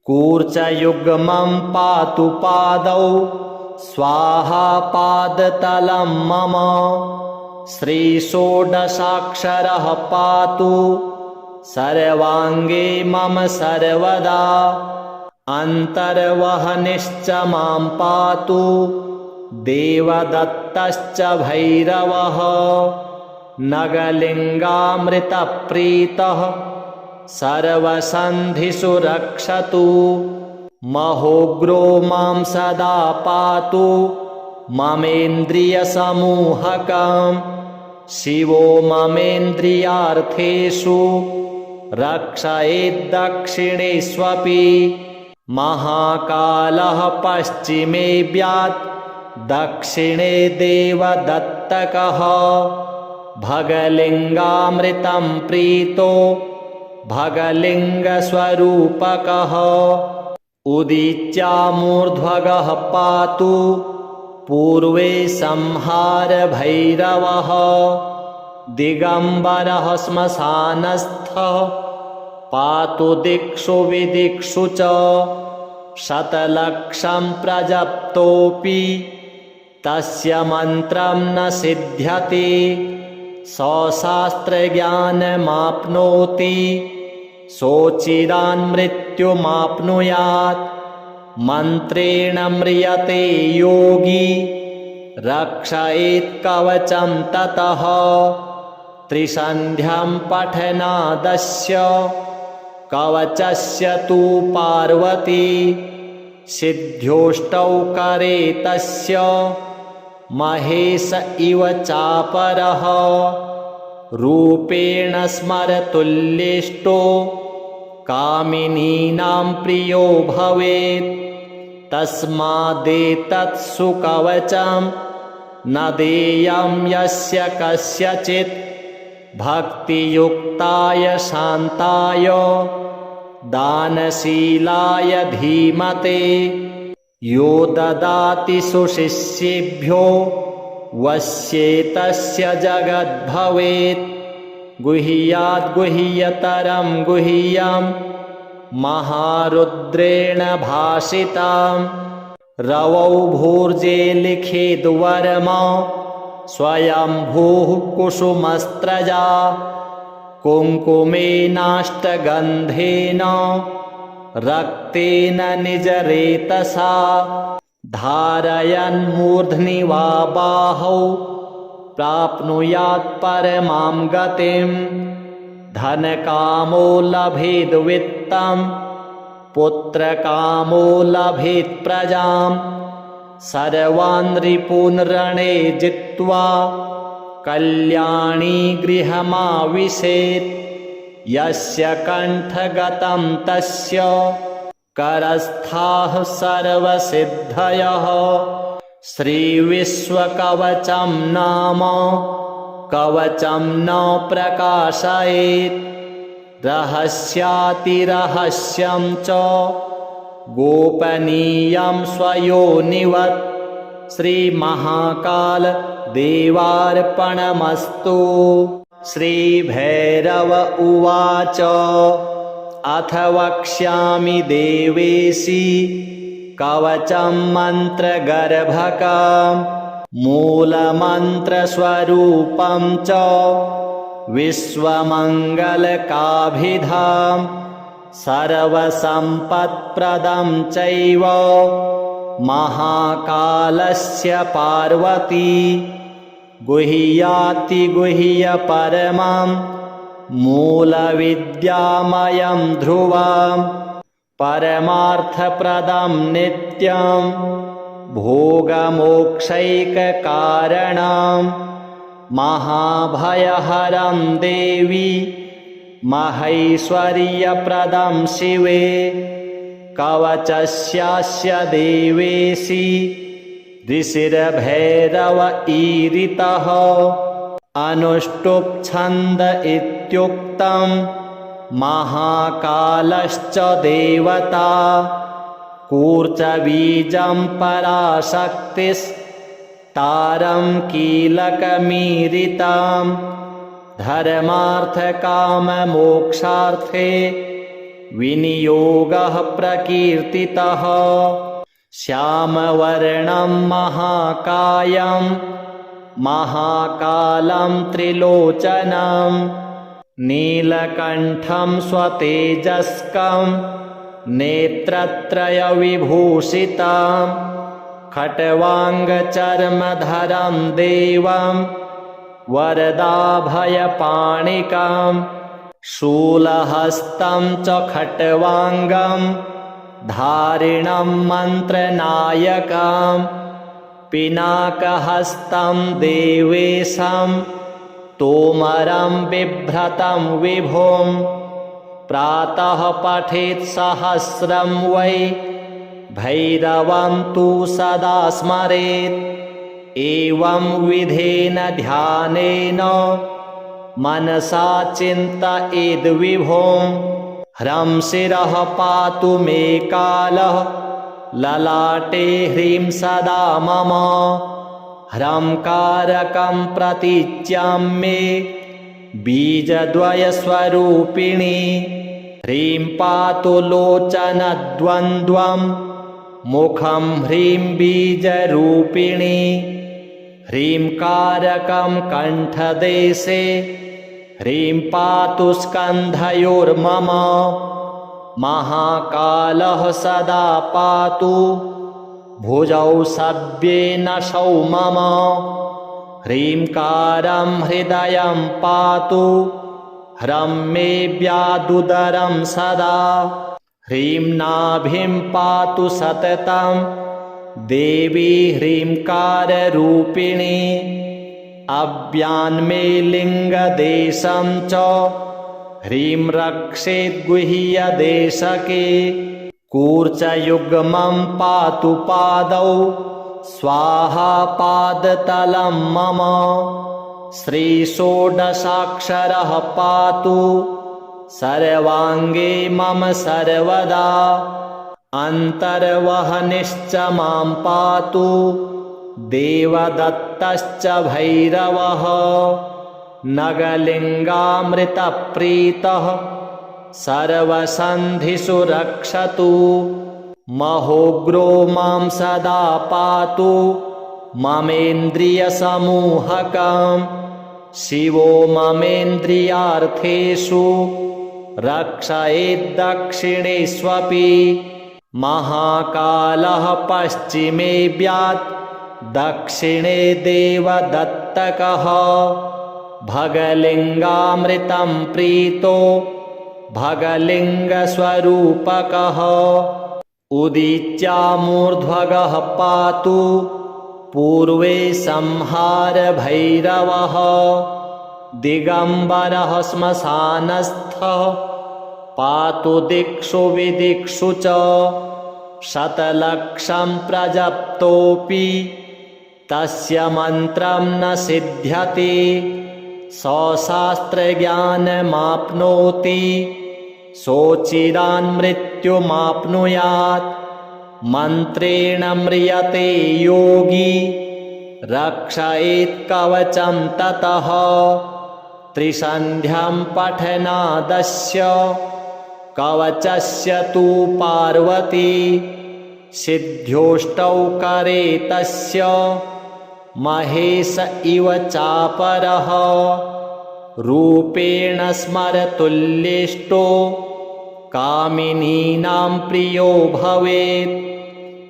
कूर्चयुग्मं पातु पादौ स्वाहा पादतलं मम श्रीषोडशाक्षरः पातु सर्वाङ्गे मम सर्वदा अन्तर्वहनिश्च मां पातु देवदत्तश्च भैरवः नगलिङ्गामृतप्रीतः सर्वसन्धिषु रक्षतु महोग्रो मां सदा पातु ममेन्द्रियसमूहकं शिवो ममेन्द्रियार्थेषु रक्षयेद्दक्षिणेष्वपि महाकालः पश्चिमे व्यात् दक्षिणे देवदत्तकः भगलिङ्गामृतं प्रीतो भगलिङ्गस्वरूपकः उदीच्यामूर्ध्वगः पातु पूर्वे संहारभैरवः दिगम्बरः श्मशानस्थः पातु दिक्षु विदिक्षु च शतलक्षं प्रजप्तोऽपि तस्य मन्त्रं न सिद्ध्यति सशास्त्रज्ञानमाप्नोति सोचिरान्मृत्युमाप्नुयात् मन्त्रेण म्रियते योगी रक्षयेत् कवचं ततः त्रिसन्ध्यं पठनादस्य कवचस्य तु पार्वती सिद्ध्योष्टौ करे तस्य महेश इव चापरः रूपेण स्मरतुल्येष्टो कामिनीनां प्रियो भवेत् तस्मादेतत्सु कवचं न देयं यस्य कस्यचित् भक्तियुक्ताय शान्ताय दानशीलाय धीमते यो ददाति सुशिष्येभ्यो वश्येतस्य जगद्भवेत् गुह्याद् गुह्यतरं गुह्यं महारुद्रेण भाषितं रवौ भूर्जे लिखेद्वर्मा स्वयंभूः कुसुमस्त्रजा कुङ्कुमेनाष्टगन्धेन रक्तेन निजरेतसा धारयन्मूर्ध्नि वा बाहौ प्राप्नुयात् परमां गतिं धनकामो लभेद् वित्तं पुत्रकामो लभेत् प्रजां सर्वान् रिपून् रणे जित्वा कल्याणी गृहमाविशेत् यस्य कण्ठगतं तस्य करस्थाः सर्वसिद्धयः श्रीविश्वकवचं नाम कवचं न प्रकाशयेत् रहस्यातिरहस्यं च गोपनीयं स्वयोनिवत् श्रीमहाकाल देवार्पणमस्तु। श्रीभैरव उवाच अथ वक्ष्यामि देवेशी कवचं मन्त्रगर्भकं मूलमन्त्रस्वरूपं च विश्वमङ्गलकाभिधां सर्वसम्पत्प्रदं चैव महाकालस्य पार्वती गुह्यातिगुह्यपरमं मूलविद्यामयं ध्रुवं परमार्थप्रदं नित्यं भोगमोक्षैककारणं महाभयहरं देवी महैश्वर्यप्रदं शिवे कवचस्यास्य देवेशी ऋषिर्भैरव ईरितः अनुष्टुप् छन्द इत्युक्तं महाकालश्च देवता कूर्चबीजं पराशक्तिस्तारं कीलकमीरितं धर्मार्थकाममोक्षार्थे विनियोगः प्रकीर्तितः श्यामवर्णं महाकायं महाकालं त्रिलोचनं नीलकण्ठं स्वतेजस्कं नेत्रत्रयविभूषितं खट्वाङ्गचर्मधरं देवं वरदाभयपाणिकं शूलहस्तं च खट्वाङ्गं धारिणं मन्त्रनायकं पिनाकहस्तं देवेशं तोमरं बिभ्रतं विभुं प्रातः पठेत् सहस्रं वै भैरवं तु सदा स्मरेत् एवं विधेन ध्यानेन मनसा चिन्तयेद्विभुं ह्रं शिरः पातु मे कालः ललाटे ह्रीं सदा मम ह्रं कारकं प्रतीच्यां मे बीजद्वयस्वरूपिणी ह्रीं पातु लोचनद्वन्द्वं मुखं ह्रीं बीजरूपिणी ह्रीं कारकं कण्ठदेशे ह्रीं पातु स्कन्धयोर्मम महाकालः सदा पातु भुजौ सव्येनशौ मम ह्रीं कारं हृदयं पातु ह्रं मे व्यादुदरं सदा ह्रीं नाभिं पातु सततं देवी ह्रीं काररूपिणी अव्यान्मे लिङ्गदेशं च ह्रीं रक्षेद्गुह्यदेशके कूर्चयुग्मं पातु पादौ स्वाहा पादतलं मम श्रीषोडशाक्षरः पातु सर्वाङ्गे मम सर्वदा अन्तर्वहनिश्च मां पातु देवदत्तश्च भैरवः नगलिङ्गामृतप्रीतः सर्वसन्धिषु रक्षतु महोग्रो मां सदा पातु ममेन्द्रियसमूहकं शिवो ममेन्द्रियार्थेषु रक्षयेद्दक्षिणेष्वपि महाकालः पश्चिमे व्यात् दक्षिणे देवदत्तकः भगलिङ्गामृतं प्रीतो भगलिङ्गस्वरूपकः उदीच्यामूर्ध्वगः पातु पूर्वे संहारभैरवः दिगम्बरः श्मशानस्थः पातु दिक्षु विदिक्षु च शतलक्षं प्रजप्तोऽपि तस्य मन्त्रं न सिद्ध्यति सशास्त्रज्ञानमाप्नोति सोचिरान् मृत्युमाप्नुयात् मन्त्रेण म्रियते योगी रक्षयेत् कवचं ततः त्रिसन्ध्यं पठनादस्य कवचस्य तु पार्वती सिद्ध्योष्टौ करे तस्य महेश इव चापरः रूपेण स्मरतुल्येष्टो कामिनीनां प्रियो भवेत्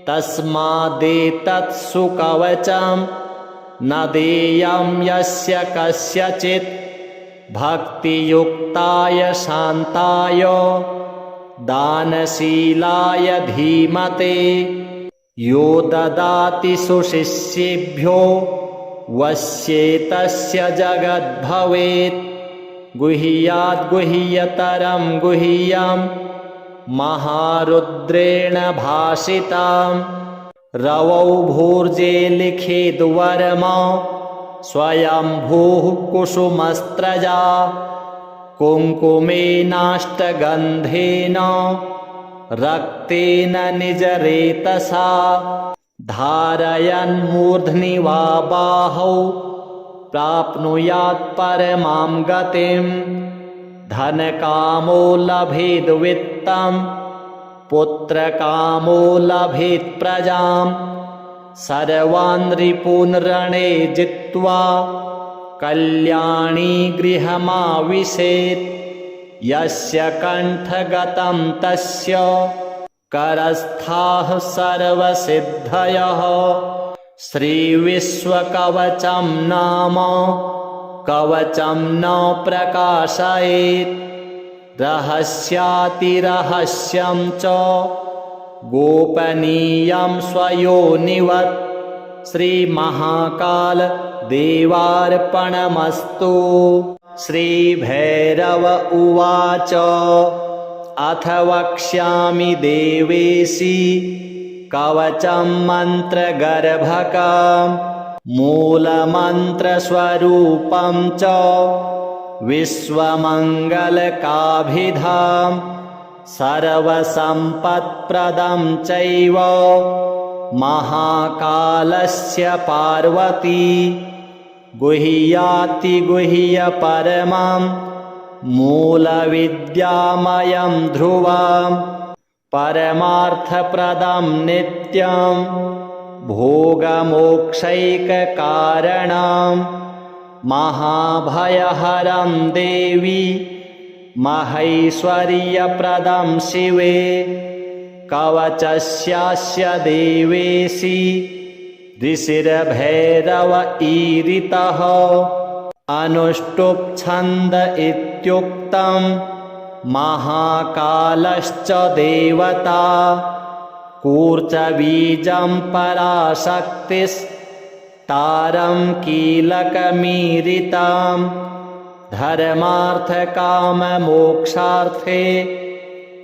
तस्मादेतत्सु कवचं न देयं यस्य कस्यचित् भक्तियुक्ताय शान्ताय दानशीलाय धीमते यो ददाति सुशिष्येभ्यो वश्येतस्य जगद्भवेत् गुह्याद् गुह्यतरं गुह्यं महारुद्रेण भाषिताम् रवौ भूर्जे लिखिद्वर्मा स्वयंभूः कुसुमस्त्रजा कुङ्कुमेनाष्टगन्धेन रक्तेन निजरेतसा धारयन्मूर्ध्नि वा बाहौ प्राप्नुयात् परमां गतिं धनकामो लभेद् वित्तं पुत्रकामो लभेत् प्रजां सर्वान् रिपून् रणे जित्वा कल्याणी गृहमाविशेत् यस्य कण्ठगतं तस्य करस्थाः सर्वसिद्धयः श्रीविश्वकवचं नाम कवचं न प्रकाशयेत् रहस्यातिरहस्यं च गोपनीयं स्वयोनिवत् श्रीमहाकाल देवार्पणमस्तु। श्रीभैरव उवाच अथ वक्ष्यामि देवेशी कवचं मन्त्रगर्भकं मूलमन्त्रस्वरूपं च विश्वमङ्गलकाभिधां सर्वसम्पत्प्रदं चैव महाकालस्य पार्वती गुह्यातिगुह्यपरमं मूलविद्यामयं ध्रुवं परमार्थप्रदं नित्यं भोगमोक्षैककारणं महाभयहरं देवी महैश्वर्यप्रदं शिवे कवचस्यास्य देवेशी ऋषिर्भैरव ईरितः अनुष्टुप् छन्द इत्युक्तं महाकालश्च देवता कूर्चबीजं पराशक्तिस्तारं कीलकमीरितं धर्मार्थकाममोक्षार्थे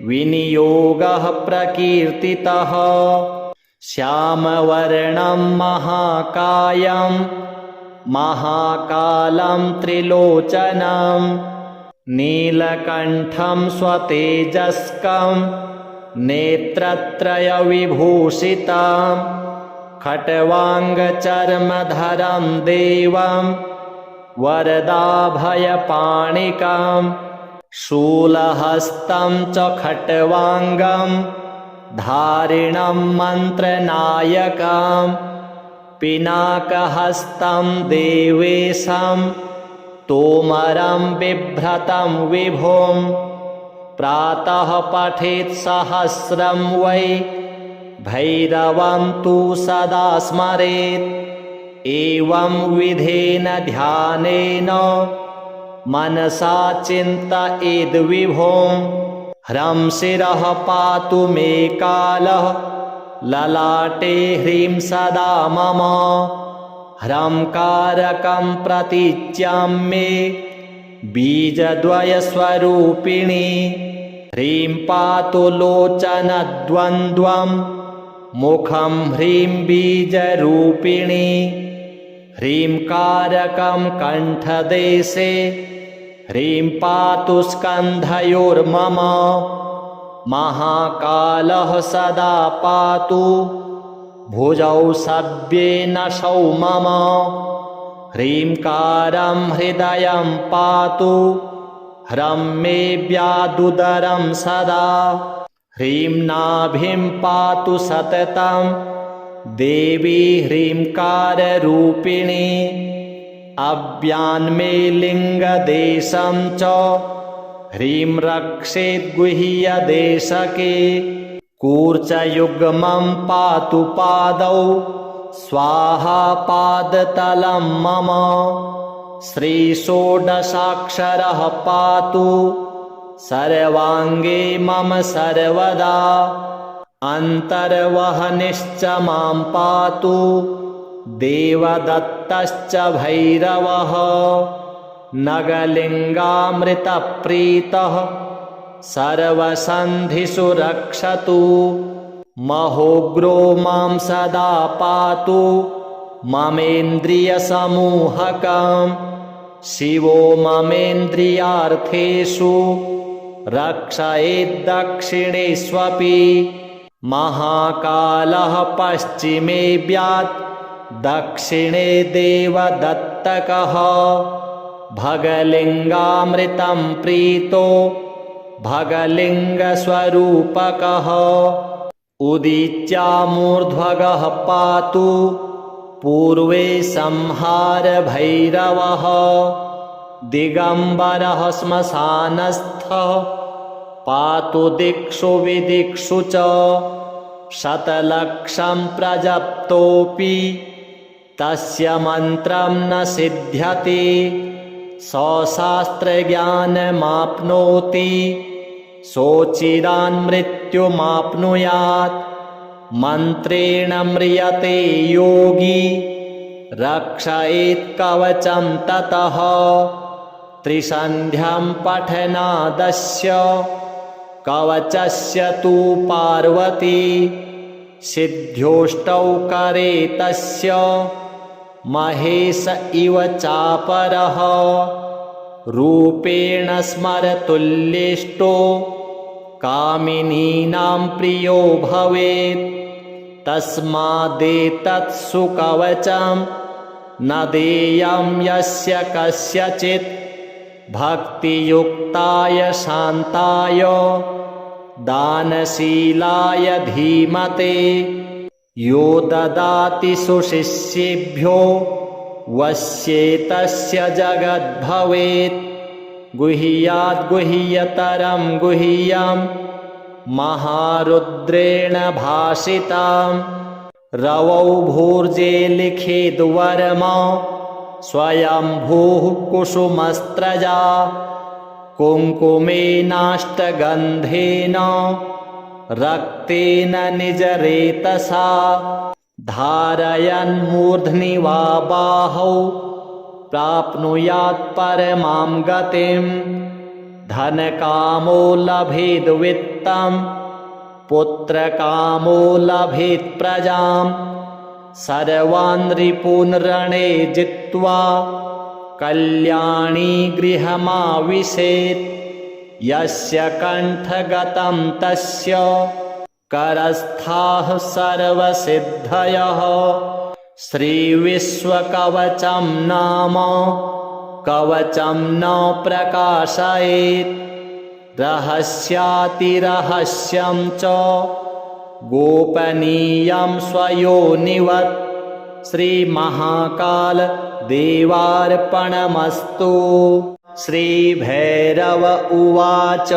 विनियोगः प्रकीर्तितः श्यामवर्णं महाकायं महाकालं त्रिलोचनं नीलकण्ठं स्वतेजस्कं नेत्रत्रयविभूषितं खट्वाङ्गचर्मधरं देवं वरदाभयपाणिकं शूलहस्तं च खट्वाङ्गं धारिणं मन्त्रनायकं पिनाकहस्तं देवेशं तोमरं बिभ्रतं विभुं प्रातः पठेत् सहस्रं वै भैरवं तु सदा स्मरेत् एवं विधेन ध्यानेन मनसा चिन्तयेद्विभुं ह्रं शिरः पातु मे कालः ललाटे ह्रीं सदा मम ह्रं कारकं प्रतीच्यां मे बीजद्वयस्वरूपिणी ह्रीं पातु लोचनद्वन्द्वं मुखं ह्रीं बीजरूपिणी ह्रीं कारकं कण्ठदेशे ह्रीं पातु स्कन्धयोर्मम महाकालः सदा पातु भुजौ सव्येनशौ मम ह्रीं कारं हृदयं पातु ह्रं मे व्यादुदरं सदा ह्रीं नाभिं पातु सततं देवी ह्रींकाररूपिणी अव्यान्मे लिङ्गदेशं च ह्रीं रक्षेद्गुह्यदेशके कूर्चयुग्मं पातु पादौ स्वाहा पादतलं मम श्रीषोडशाक्षरः पातु सर्वाङ्गे मम सर्वदा अन्तर्वहनिश्च मां पातु देवदत्तश्च भैरवः नगलिङ्गामृतप्रीतः सर्वसन्धिषु रक्षतु महोग्रो मां सदा पातु ममेन्द्रियसमूहकं शिवो ममेन्द्रियार्थेषु रक्षयेद्दक्षिणेष्वपि महाकालः पश्चिमे व्यात् दक्षिणे देवदत्तकः भगलिङ्गामृतं प्रीतो भगलिङ्गस्वरूपकः उदीच्यामूर्ध्वगः पातु पूर्वे संहारभैरवः दिगम्बरः श्मशानस्थः पातु दिक्षु विदिक्षु च शतलक्षं प्रजप्तोऽपि तस्य मन्त्रं न सिद्ध्यति सशास्त्रज्ञानमाप्नोति सोचिरान् मृत्युमाप्नुयात् मन्त्रेण म्रियते योगी रक्षयेत् कवचं ततः त्रिसन्ध्यं पठनादस्य कवचस्य तु पार्वती सिद्ध्योष्टौ करे तस्य महेश इव चापरः रूपेण स्मरतुल्येष्टो कामिनीनां प्रियो भवेत् तस्मादेतत् सुकवचं न देयं यस्य कस्यचित् भक्तियुक्ताय शान्ताय दानशीलाय धीमते यो ददाति सुशिष्येभ्यो वश्येतस्य जगद्भवेत् गुह्याद् गुह्यतरं गुह्यं महारुद्रेण भाषितं रवौ भूर्जे लिखेद्वर्मा स्वयंभूः कुसुमस्त्रजा कुङ्कुमेनाष्टगन्धेन रक्तेन निजरेतसा धारयन्मूर्ध्नि वा बाहौ प्राप्नुयात् परमां गतिं धनकामो लभेद् वित्तं पुत्रकामो लभेत् प्रजां सर्वान् रिपून् रणे जित्वा कल्याणी गृहमाविशेत् यस्य कण्ठगतं तस्य करस्थाः सर्वसिद्धयः श्रीविश्वकवचं नाम कवचं न प्रकाशयेत् रहस्यातिरहस्यं च गोपनीयं स्वयोनिवत् श्रीमहाकाल देवार्पणमस्तु। श्रीभैरव उवाच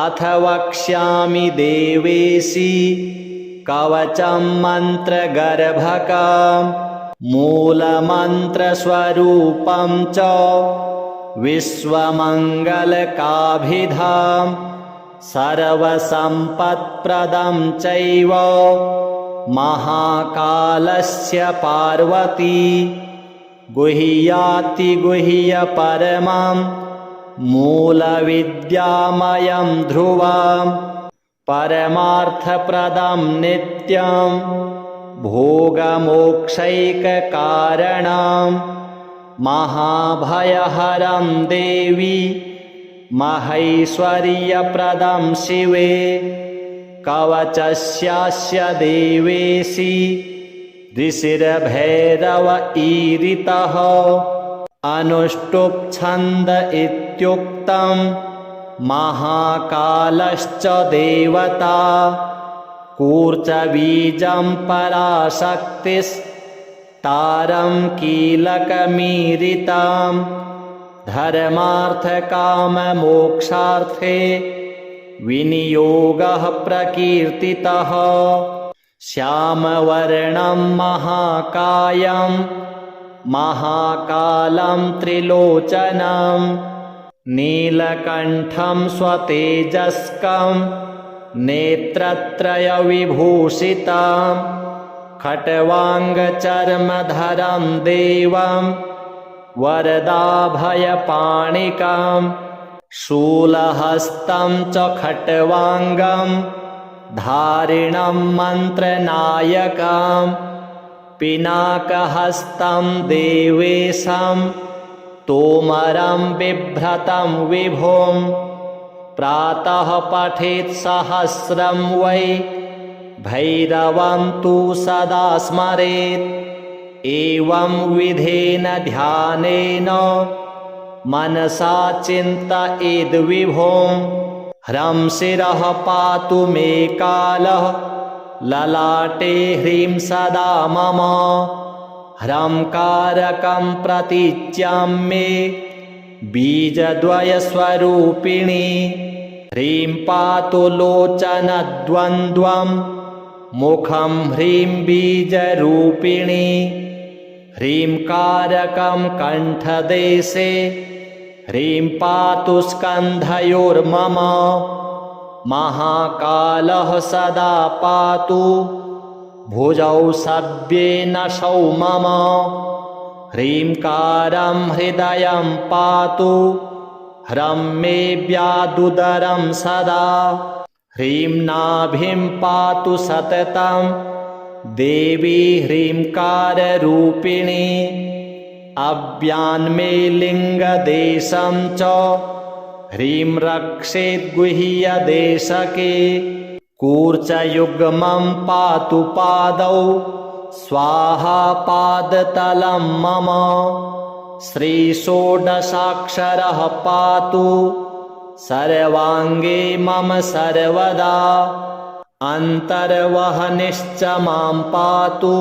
अथ वक्ष्यामि देवेशी कवचं मन्त्रगर्भकं मूलमन्त्रस्वरूपं च विश्वमङ्गलकाभिधां सर्वसम्पत्प्रदं चैव महाकालस्य पार्वती गुह्यातिगुह्यपरमं मूलविद्यामयं ध्रुवं परमार्थप्रदं नित्यं भोगमोक्षैककारणं महाभयहरं देवी महैश्वर्यप्रदं शिवे कवचस्यास्य देवेशी ऋषिर्भैरव ईरितः अनुष्टुप् छन्द इत्युक्तं महाकालश्च देवता कूर्चबीजं पराशक्तिस्तारं कीलकमीरितं धर्मार्थकाममोक्षार्थे विनियोगः प्रकीर्तितः श्यामवर्णं महाकायं महाकालं त्रिलोचनं नीलकण्ठं स्वतेजस्कं नेत्रत्रयविभूषितं खट्वाङ्गचर्मधरं देवं वरदाभयपाणिकं शूलहस्तं च खट्वाङ्गं धारिणं मन्त्रनायकं पिनाकहस्तं देवेशं तोमरं बिभ्रतं विभुं प्रातः पठेत् सहस्रं वै भैरवं तु सदा स्मरेत् एवं विधेन ध्यानेन मनसा चिन्तयेद् विभुं ह्रं शिरः पातु मे कालः ललाटे ह्रीं सदा मम ह्रं कारकं प्रतीच्यां मे बीजद्वयस्वरूपिणी ह्रीं पातु लोचनद्वन्द्वं मुखं ह्रीं बीजरूपिणी ह्रीं कारकं कण्ठदेशे ह्रीं पातु स्कन्धयोर्मम महाकालः सदा पातु भुजौ सव्येन शौ मम ह्रींकारं हृदयं पातु ह्रं मे व्यादुदरं सदा ह्रीं नाभिं पातु सततं देवी ह्रींकाररूपिणी अव्यान्मे लिङ्गदेशं च ह्रीं रक्षेद्गुह्यदेशके कूर्चयुग्मं पातु पादौ स्वाहा पादतलं मम श्रीषोडशाक्षरः पातु सर्वाङ्गे मम सर्वदा अन्तर्वहनिश्च मां पातु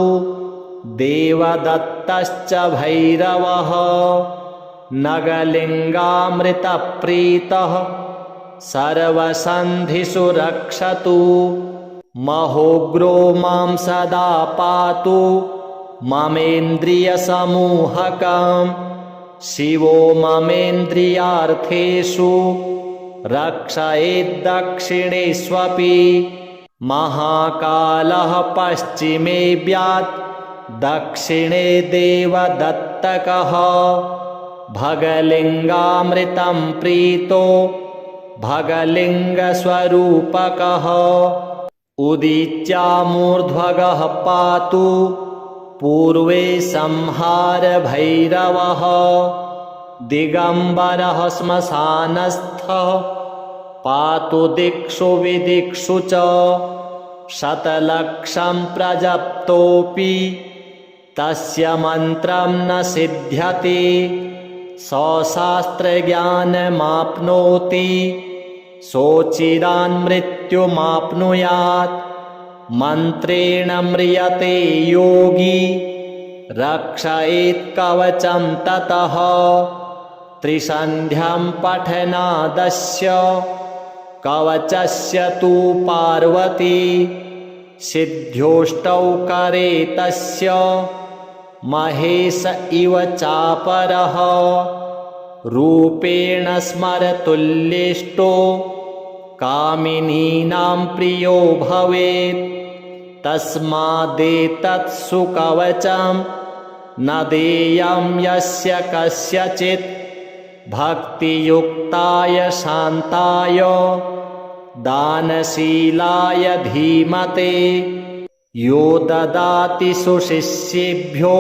देवदत्तश्च भैरवः नगलिङ्गामृतप्रीतः सर्वसन्धिषु रक्षतु महोग्रो मां सदा पातु ममेन्द्रियसमूहकं शिवो ममेन्द्रियार्थेषु रक्षयेद्दक्षिणेष्वपि महाकालः पश्चिमे व्यात् दक्षिणे देवदत्तकः भगलिङ्गामृतं प्रीतो भगलिङ्गस्वरूपकः उदीच्यामूर्ध्वगः पातु पूर्वे संहारभैरवः दिगम्बरः श्मशानस्थः पातु दिक्षु विदिक्षु च शतलक्षं प्रजप्तोऽपि तस्य मन्त्रं न सिद्ध्यति सशास्त्रज्ञानमाप्नोति सोचिरान् मृत्युमाप्नुयात् मन्त्रेण म्रियते योगी रक्षयेत् कवचं ततः त्रिसन्ध्यं पठनादस्य कवचस्य तु पार्वती सिद्ध्योष्टौ करे तस्य महेश इव चापरः रूपेण स्मरतुल्येष्टो कामिनीनां प्रियो भवेत् तस्मादेतत् सुकवचं न देयं यस्य कस्यचित् भक्तियुक्ताय शान्ताय दानशीलाय धीमते यो ददाति सुशिष्येभ्यो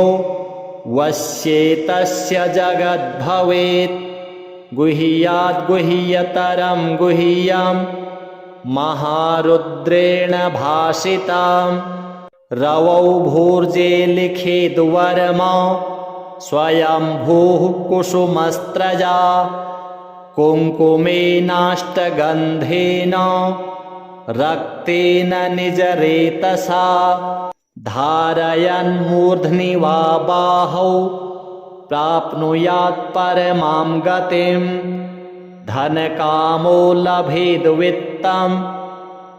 वश्येतस्य जगद्भवेत् गुह्याद् गुह्यतरं गुह्यं महारुद्रेण भाषितं रवौ भूर्जे लिखेद्वर्मा स्वयंभूः कुसुमस्त्रजा कुङ्कुमेनाष्टगन्धेन रक्तेन निजरेतसा धारयन्मूर्ध्नि वा बाहौ प्राप्नुयात् परमां गतिं धनकामो लभेद् वित्तं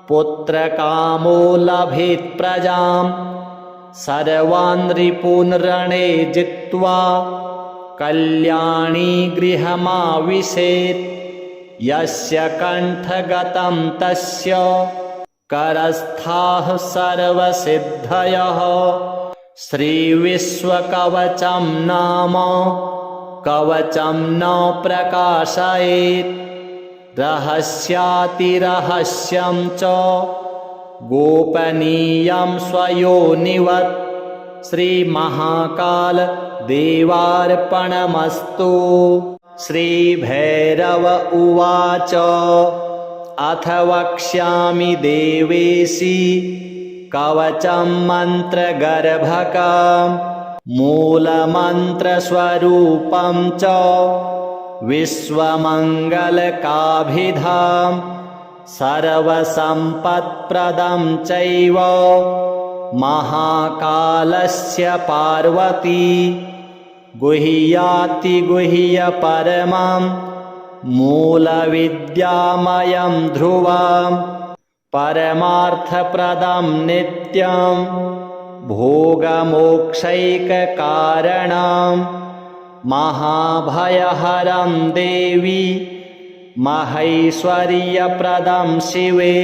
पुत्रकामो लभेत् प्रजां सर्वान् रिपून् रणे जित्वा कल्याणी गृहमाविशेत् यस्य कण्ठगतं तस्य करस्थाः सर्वसिद्धयः श्रीविश्वकवचं नाम कवचं न प्रकाशयेत् रहस्यातिरहस्यं च गोपनीयं स्वयोनिवत् श्रीमहाकाल देवार्पणमस्तु। श्रीभैरव उवाच अथ वक्ष्यामि देवेशी कवचं मन्त्रगर्भकं मूलमन्त्रस्वरूपं च विश्वमङ्गलकाभिधां सर्वसम्पत्प्रदं चैव महाकालस्य पार्वती गुह्यातिगुह्यपरमं मूलविद्यामयं ध्रुवं परमार्थप्रदं नित्यं भोगमोक्षैककारणं महाभयहरं देवी महैश्वर्यप्रदं शिवे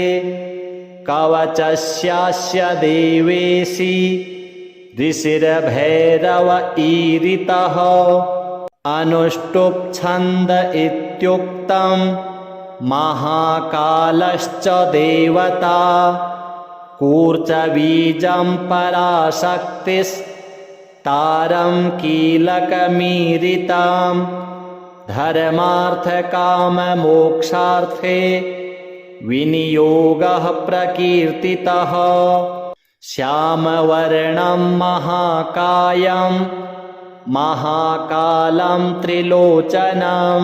कवचस्यास्य देवेशी ऋषिर्भैरव ईरितः अनुष्टुप् छन्द इत्युक्तं महाकालश्च देवता कूर्चबीजं पराशक्तिस्तारं कीलकमीरितं धर्मार्थकाममोक्षार्थे विनियोगः प्रकीर्तितः श्यामवर्णं महाकायं महाकालं त्रिलोचनं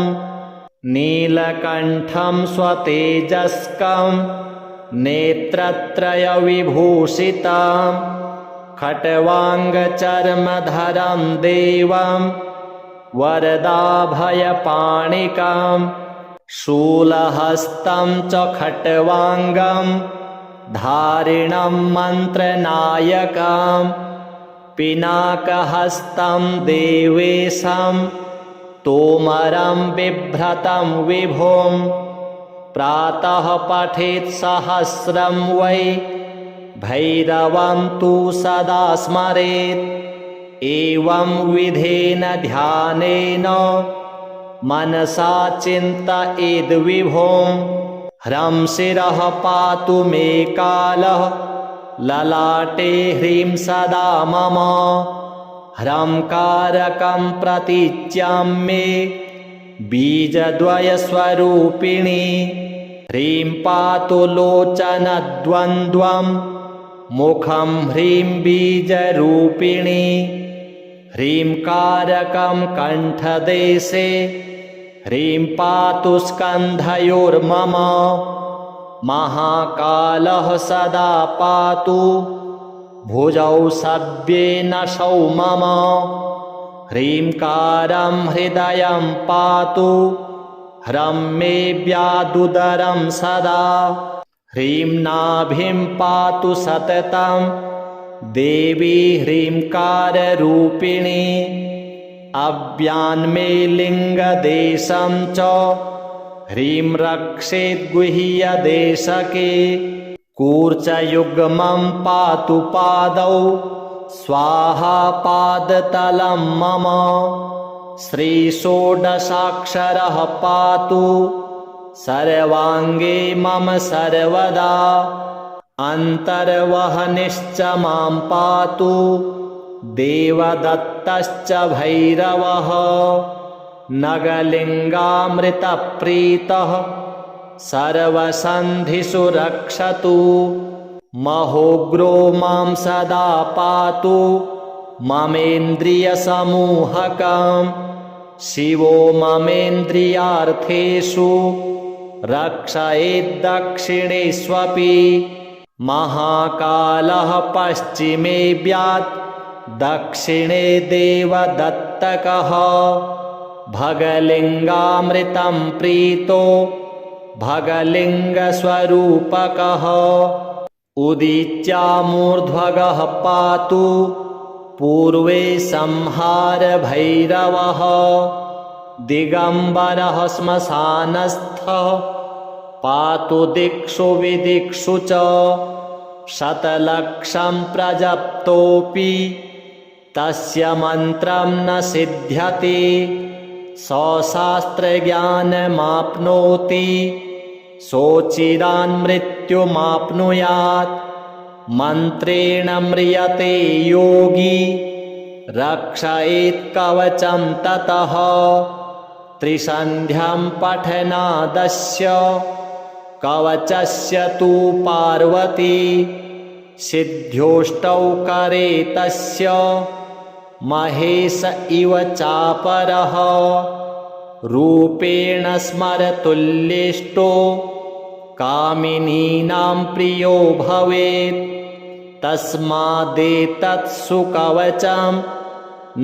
नीलकण्ठं स्वतेजस्कं नेत्रत्रयविभूषितं खट्वाङ्गचर्मधरं देवं वरदाभयपाणिकं शूलहस्तं च खट्वाङ्गं धारिणं मन्त्रनायकं पिनाकहस्तं देवेशं तोमरं बिभ्रतं विभुं प्रातः पठेत् सहस्रं वै भैरवं तु सदा स्मरेत् एवं विधेन ध्यानेन मनसा चिन्तयेद्विभुं ह्रं शिरः पातु मे कालः ललाटे ह्रीं सदा मम ह्रं कारकं प्रतीच्यां मे बीजद्वयस्वरूपिणी ह्रीं पातु लोचनद्वन्द्वं मुखं ह्रीं बीजरूपिणी ह्रीं कारकं कण्ठदेशे ह्रीं पातु स्कन्धयोर्मम महाकालः सदा पातु भुजौ सव्येनशौ मम ह्रीं कारं हृदयं पातु ह्रं मे व्यादुदरं सदा ह्रीं नाभिं पातु सततं देवी ह्रींकाररूपिणी अव्यान्मे लिङ्गदेशं च ह्रीं रक्षेद्गुह्यदेशके कूर्चयुग्मं पातु पादौ स्वाहा पादतलं मम श्रीषोडशाक्षरः पातु सर्वाङ्गे मम सर्वदा अन्तर्वहनिश्च मां पातु देवदत्तश्च भैरवः नगलिङ्गामृतप्रीतः सर्वसन्धिषु रक्षतु महोग्रो मां सदा पातु ममेन्द्रियसमूहकं शिवो ममेन्द्रियार्थेषु रक्षयेद्दक्षिणेष्वपि महाकालः पश्चिमे व्यात् दक्षिणे देवदत्तकः भगलिङ्गामृतं प्रीतो भगलिङ्गस्वरूपकः उदीच्यामूर्ध्वगः पातु पूर्वे संहारभैरवः दिगम्बरः श्मशानस्थः पातु दिक्षु विदिक्षु च शतलक्षं प्रजप्तोऽपि तस्य मन्त्रं न सिद्ध्यति सशास्त्रज्ञानमाप्नोति सोचिरान्मृत्युमाप्नुयात् मन्त्रेण म्रियते योगी रक्षयेत् कवचं ततः त्रिसन्ध्यं पठनादस्य कवचस्य तु पार्वती सिद्ध्योष्टौ करे तस्य महेश इव चापरः रूपेण स्मरतुल्येष्टो कामिनीनां प्रियो भवेत् तस्मादेतत्सु कवचं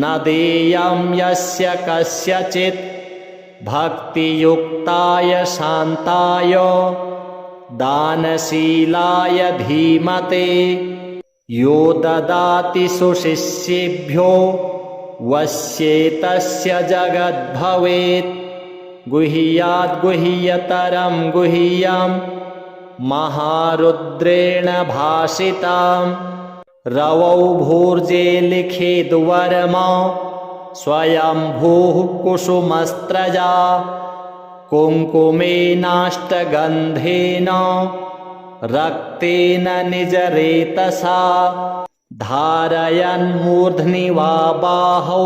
न देयं यस्य कस्यचित् भक्तियुक्ताय शान्ताय दानशीलाय धीमते यो ददाति सुशिष्येभ्यो वश्येतस्य जगद्भवेत् गुह्याद् गुह्यतरं गुह्यं महारुद्रेण भाषितं रवौ भूर्जे लिखिद्वर्मा स्वयंभूः कुसुमस्त्रजा कुङ्कुमेनाष्टगन्धेन रक्तेन निजरेतसा धारयन्मूर्ध्नि वा बाहौ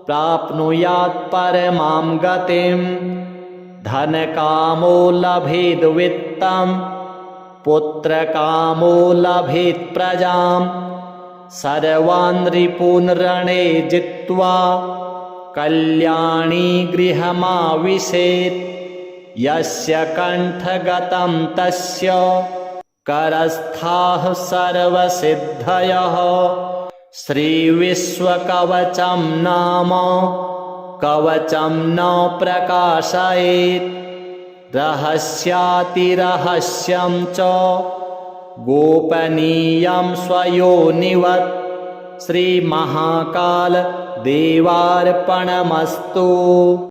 प्राप्नुयात् परमां गतिं धनकामो लभेद् वित्तं पुत्रकामो लभेत् प्रजां सर्वान् रिपून् रणे जित्वा कल्याणी गृहमाविशेत् यस्य कण्ठगतं तस्य करस्थाः सर्वसिद्धयः श्रीविश्वकवचं नाम कवचं न प्रकाशयेत् रहस्यातिरहस्यं च गोपनीयं स्वयोनिवत् श्रीमहाकाल देवार्पणमस्तु।